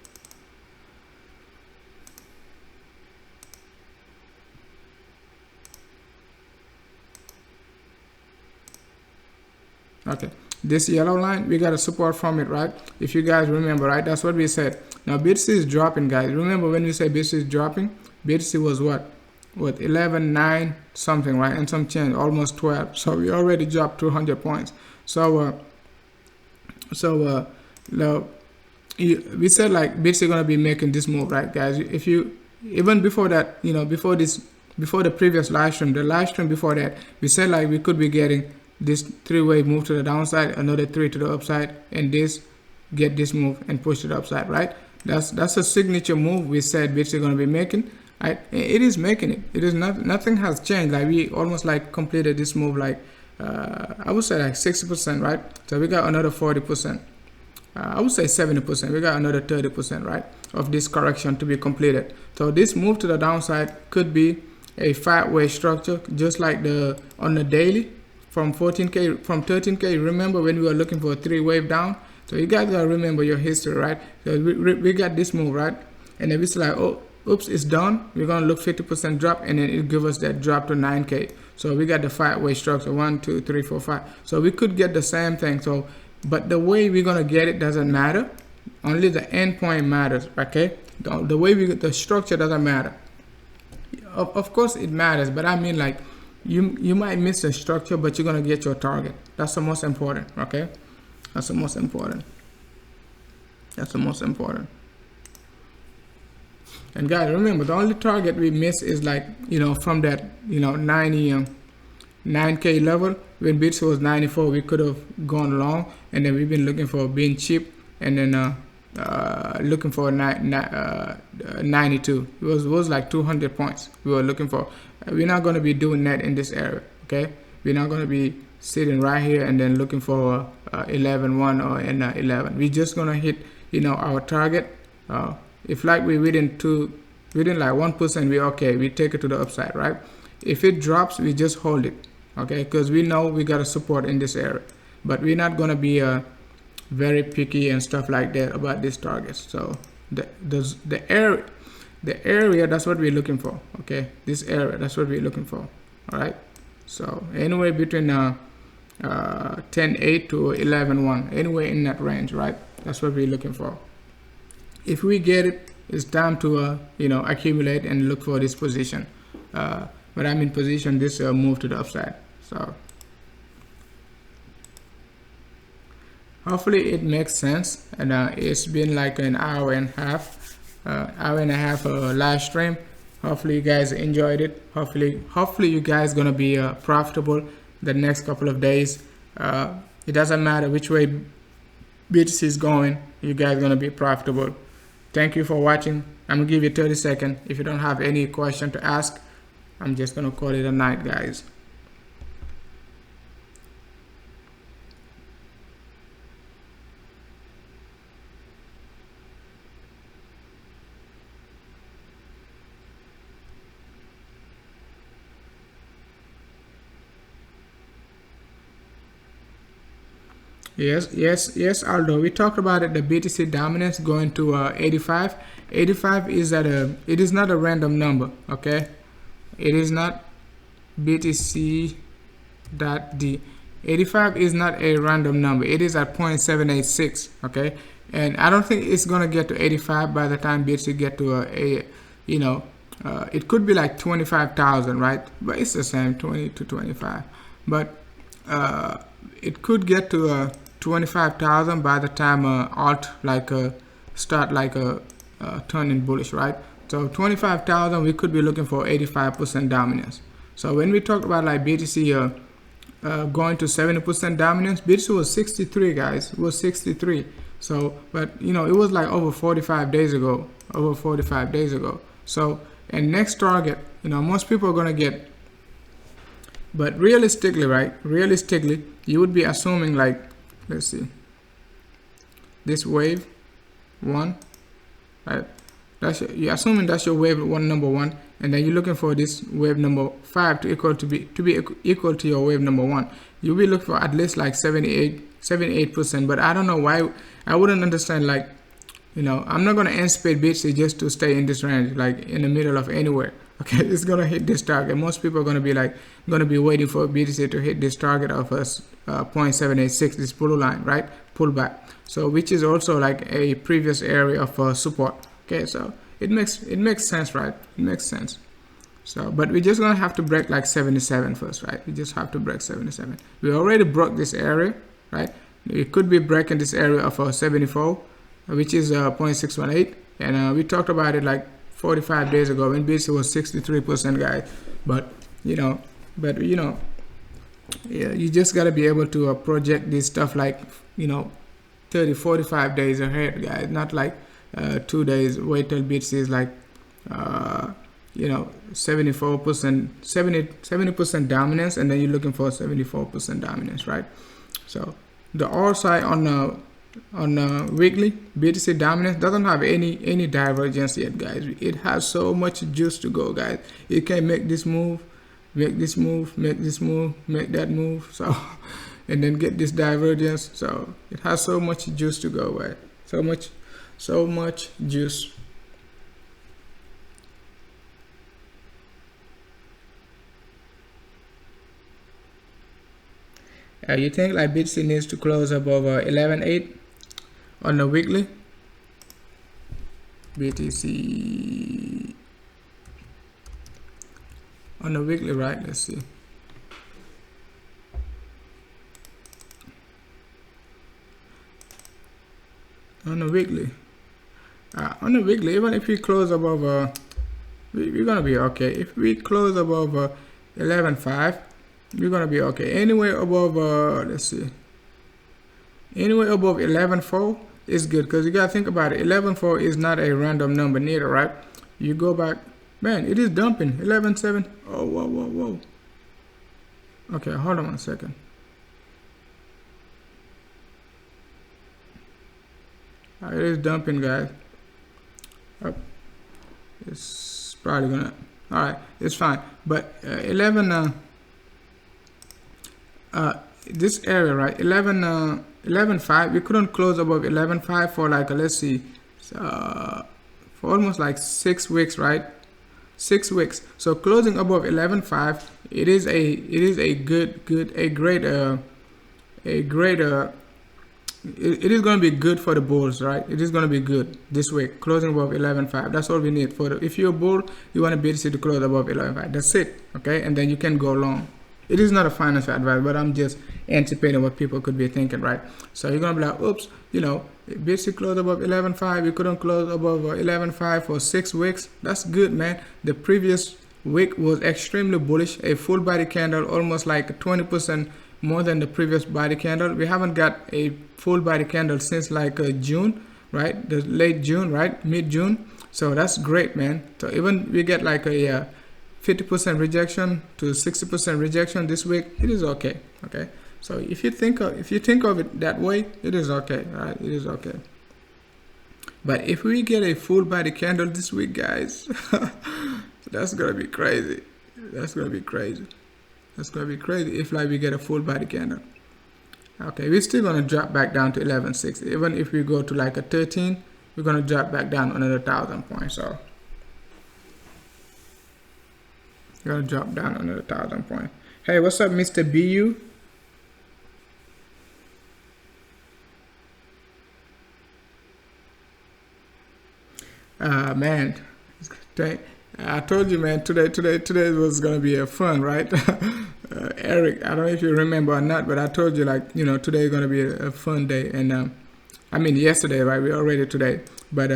Okay, this yellow line, we got a support from it, right? If you guys remember, right? That's what we said. Now BTC is dropping, guys. Remember when we say BTC is dropping, BTC was what 11.9 something, right? And some change, almost 12. So we already dropped 200 points. So we said like BTC gonna be making this move, right, guys? If you even before that, you know, before the previous live stream, the live stream before that, we said like we could be getting this three-way move to the downside, another three to the upside, and get this move and push to the upside, right? That's a signature move we said BTC gonna be making. Right? It is making it. It is nothing has changed. Like we almost like completed this move like I would say like 60%, right? So we got another 40%. I would say 70%. We got another 30%, right, of this correction to be completed. So this move to the downside could be a five-way structure, just like on the daily. From 14K, from 13K, remember when we were looking for a three-wave down? So you guys gotta remember your history, right? So we got this move, right? And then it's like, oh, oops, it's done. We're gonna look 50% drop, and then it give us that drop to 9K. So we got the five-way structure, 1, 2, 3, 4, 5. So we could get the same thing. So, but the way we're gonna get it doesn't matter. Only the endpoint matters, okay? The way the structure doesn't matter. Of course it matters, but I mean like, you might miss the structure, but you're gonna get your target. That's the most important, okay? That's the most important. That's the most important. And guys, remember, the only target we miss is like, you know, from that, you know, 99K level. When BTC was 94, we could have gone long, and then we've been looking for being cheap, and then looking for 92. It was like 200 points we were looking for. We're not going to be doing that in this area, okay? We're not going to be sitting right here and then looking for 11.1 or 11. We're just going to hit, you know, our target. If like we within like 1%, we okay, we take it to the upside, right? If it drops, we just hold it, okay? Because we know we got a support in this area, but we're not going to be very picky and stuff like that about these targets. So the area, that's what we're looking for, okay? This area, that's what we're looking for. All right, so anywhere between 10.8 to 11.1, anywhere in that range, right? That's what we're looking for. If we get it, it's time to you know, accumulate and look for this position. But I'm in position this move to the upside. So hopefully it makes sense. And it's been like an hour and a half live stream. Hopefully you guys enjoyed it. Hopefully you guys gonna be profitable the next couple of days. It doesn't matter which way BTC is going, you guys gonna be profitable. Thank you for watching. I'm gonna give you 30 seconds. If you don't have any question to ask, I'm just gonna call it a night, guys. Yes, Aldo. We talked about it. The BTC dominance going to 85. 85 is it is not a random number, okay? It is not BTC.D. 85 is not a random number. It is at 0.786, okay? And I don't think it's gonna get to 85 by the time BTC get to you know, it could be like 25,000, right? But it's the same, 20 to 25. But it could get to 25,000 by the time alt like start like turning bullish, right? So 25,000, we could be looking for 85% dominance. So when we talked about like BTC going to 70% dominance, BTC was 63, guys. It was 63. So, but you know, it was like over 45 days ago. So, and next target, you know, most people are gonna get. But realistically, right? Realistically, you would be assuming like, let's see, this wave 1, right? You're assuming that's your wave number 1, and then you're looking for this wave number 5 to be equal to your wave number 1. You'll be looking for at least like 78%. But I don't know why. I wouldn't understand, like, you know, I'm not gonna anticipate BTC just to stay in this range, like in the middle of anywhere. Okay, it's gonna hit this target. Most people are gonna be waiting for BTC to hit this target of 0.786, this pull line, right? Pullback. So which is also like a previous area of support. Okay, so it makes sense, right? It makes sense. So, but we're just gonna have to break like 77 first, right? We just have to break 77. We already broke this area, right? We could be breaking this area of 74, which is 0.618, and we talked about it like 45 days ago when BTC was 63%, guys. But you know, yeah, you just gotta be able to project this stuff like, you know, 30-45 days ahead, guys. Not like 2 days. Wait till BTC is like you know, 70% dominance, and then you're looking for 74% dominance, right? So the R side on weekly, BTC dominance doesn't have any divergence yet, guys. It has so much juice to go, guys. It can make this move, make this move, make this move, make that move, so and then get this divergence. So it has so much juice to go, right? So much juice. You think like BTC needs to close above 11.8 on the weekly? BTC on the weekly, right? Let's see. On the weekly, On the weekly, even if we close above, we're gonna be okay. If we close above 11.5, we're gonna be okay. Anywhere above, let's see, anywhere above 11.4 is good, because you gotta think about it. 11.4 is not a random number neither, right? You go back, man, it is dumping 11.7. Oh, whoa, whoa, whoa. Okay, hold on 1 second. It is dumping, guys. Oh, it's probably gonna. All right, it's fine. But 11. This area, right? 11.5. We couldn't close above 11.5 for like let's see, for almost like 6 weeks, right? 6 weeks. So closing above 11.5, it is a great. It is going to be good for the bulls, right? It is going to be good this week, closing above 11.5. That's all we need for the, if you're a bull, you want to BTC to close above 11.5. That's it, okay? And then you can go long. It is not a financial advice, but I'm just anticipating what people could be thinking, right? So you're going to be like, oops, you know, BTC closed above 11.5. You couldn't close above 11.5 for 6 weeks. That's good, man. The previous week was extremely bullish, a full body candle, almost like 20% more than the previous body candle. We haven't got a full body candle since like June, right? The late June, right? Mid-June. So that's great, man. So even we get like a 50% rejection to 60% rejection this week, it is okay. Okay. So if you think of it that way, it is okay, right? It is okay. But if we get a full body candle this week, guys, that's gonna be crazy. That's gonna be crazy. That's gonna be crazy if like we get a full body candle. Okay, we're still gonna drop back down to 11.6. Even if we go to like a 13, we're gonna drop back down another 1,000 points. So we're gonna drop down another 1,000 points. Hey, what's up, Mr. BU? Man, I told you, man, today was gonna be a fun, right? Eric, I don't know if you remember or not, but I told you, like, you know, today is gonna be a fun day. And I mean yesterday, right? We already today, but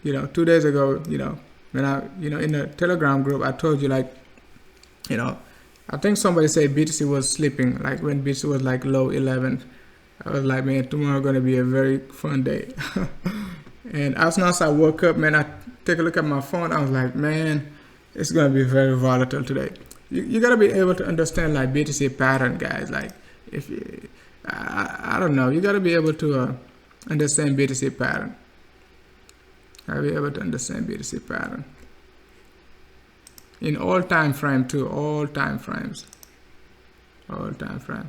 you know, 2 days ago, you know, when I, you know, in the Telegram group, I told you, like, you know, I think somebody said BTC was sleeping, like when BTC was like low 11. I was like, man, tomorrow gonna be a very fun day. And as soon as I woke up, man, I take a look at my phone. I was like, man, it's gonna be very volatile today. You gotta be able to understand like BTC pattern, guys. Like, if you, I don't know, you gotta be able to understand BTC pattern. Gotta be able to understand BTC pattern in all time frame too. All time frames. All time frame.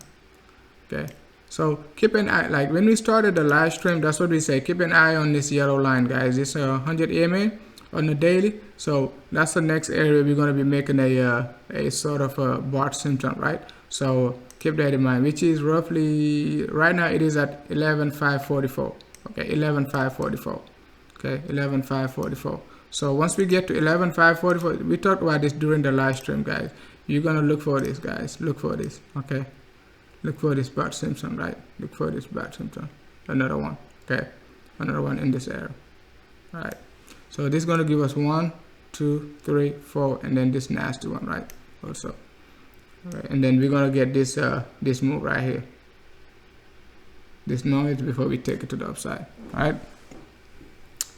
Okay. So keep an eye, like when we started the live stream, that's what we say. Keep an eye on this yellow line, guys. It's 100 EMA on the daily. So that's the next area we're going to be making a sort of a bot symptom, right? So keep that in mind, which is roughly, right now it is at 11,544. Okay, 11,544. Okay, 11,544. So once we get to 11,544, we talked about this during the live stream, guys. You're going to look for this, guys. Look for this, okay? Look for this bot symptom, right? Look for this bot symptom. Another one, okay? Another one in this area. All right. So this is going to give us 1, 2, 3, 4, and then this nasty one, right? Also. All right. And then we're going to get this this move right here. This noise before we take it to the upside. All right.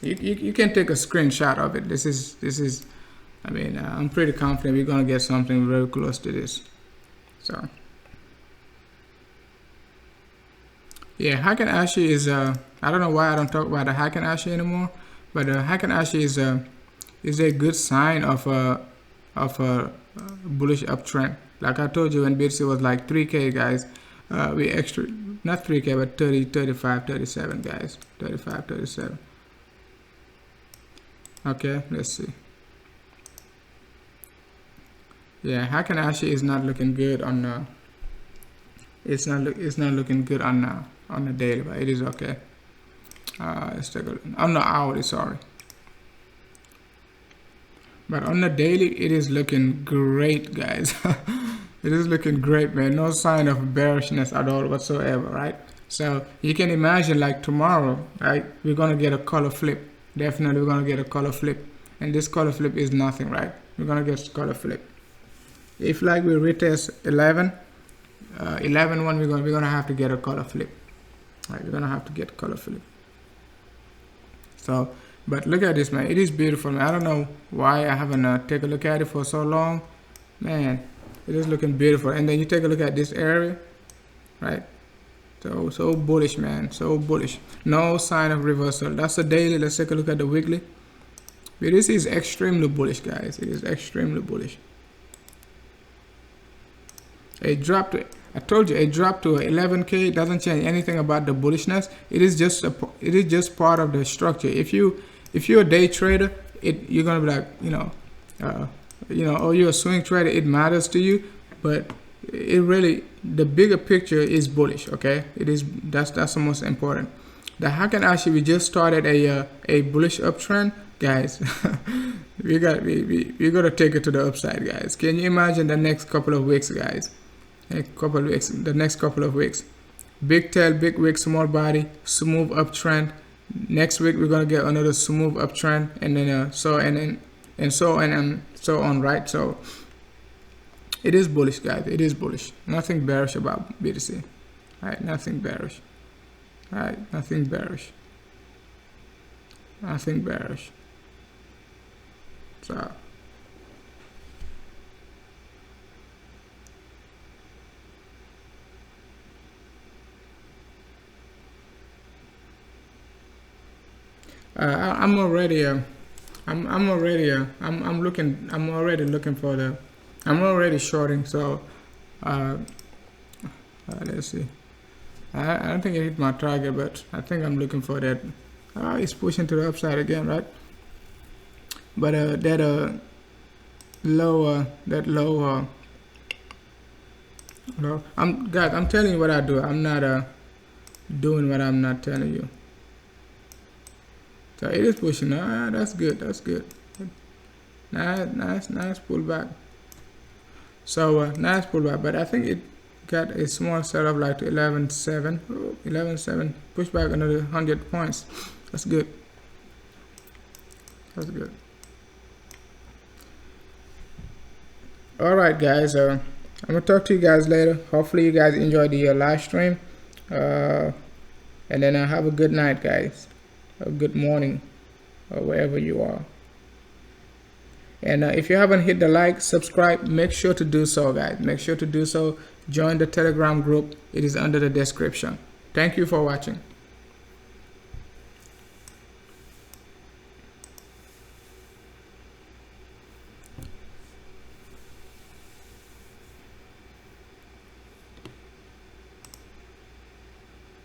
You can take a screenshot of it. This is. I mean, I'm pretty confident we're going to get something very close to this. So. Yeah, Hack and Ashy is I don't know why I don't talk about the Hack and Ashy anymore, but Hack and Ashy is a good sign of a bullish uptrend. Like I told you, when BTC was like 3K, guys, we extra, not 3K, but 30, 35, 37, guys, 35, 37. Okay, let's see. Yeah, Hack and Ashy is not looking good on it's not looking good on the daily, but it is okay. Let's take a look. On the hourly, sorry. But on the daily, it is looking great, guys. It is looking great, man. No sign of bearishness at all whatsoever, right? So you can imagine, like tomorrow, right? We're gonna get a color flip. definitely we're gonna get a color flip, and this color flip is nothing, right? We're gonna get color flip. If like we retest 11 one, we're gonna have to get a color flip. Right, we're gonna have to get color flip. So, but look at this, man. It is beautiful, man. I don't know why I haven't take a look at it for so long, man. It is looking beautiful. And then you take a look at this area, right? So bullish, man. So bullish. No sign of reversal. That's the daily. Let's take a look at the weekly. But this is extremely bullish, guys. It is extremely bullish. It dropped. I told you it dropped to 11K. It doesn't change anything about the bullishness. It is just part of the structure. If you're a day trader, you're gonna be like, or you're a swing trader, it matters to you, but it really, the bigger picture is bullish. Okay, that's the most important. The Hacken actually, we just started a bullish uptrend, guys. we gotta take it to the upside, guys. Can you imagine the next couple of weeks, guys? The next couple of weeks, big tail, big wick, small body, smooth uptrend. Next week we're gonna get another smooth uptrend, and then so on, right? So it is bullish, guys. It is bullish. Nothing bearish about BTC. All right, nothing bearish. All right, nothing bearish. Nothing bearish. So. I'm already shorting. So let's see. I don't think it hit my target, but I think I'm looking for that. It's pushing to the upside again, right? But that low. I'm telling you what I do. I'm not doing what I'm not telling you. So it is pushing. That's good. That's good. Nice pullback. So nice pullback, but I think it got a small setup like to 11.7. 11.7. Push back another 100 points. That's good. That's good. All right, guys. I'm gonna talk to you guys later. Hopefully, you guys enjoy the live stream. And then have a good night, guys. A good morning, or wherever you are. And if you haven't hit the like, subscribe, make sure to do so, guys. Make sure to do so. Join the Telegram group. It is under the description. Thank you for watching.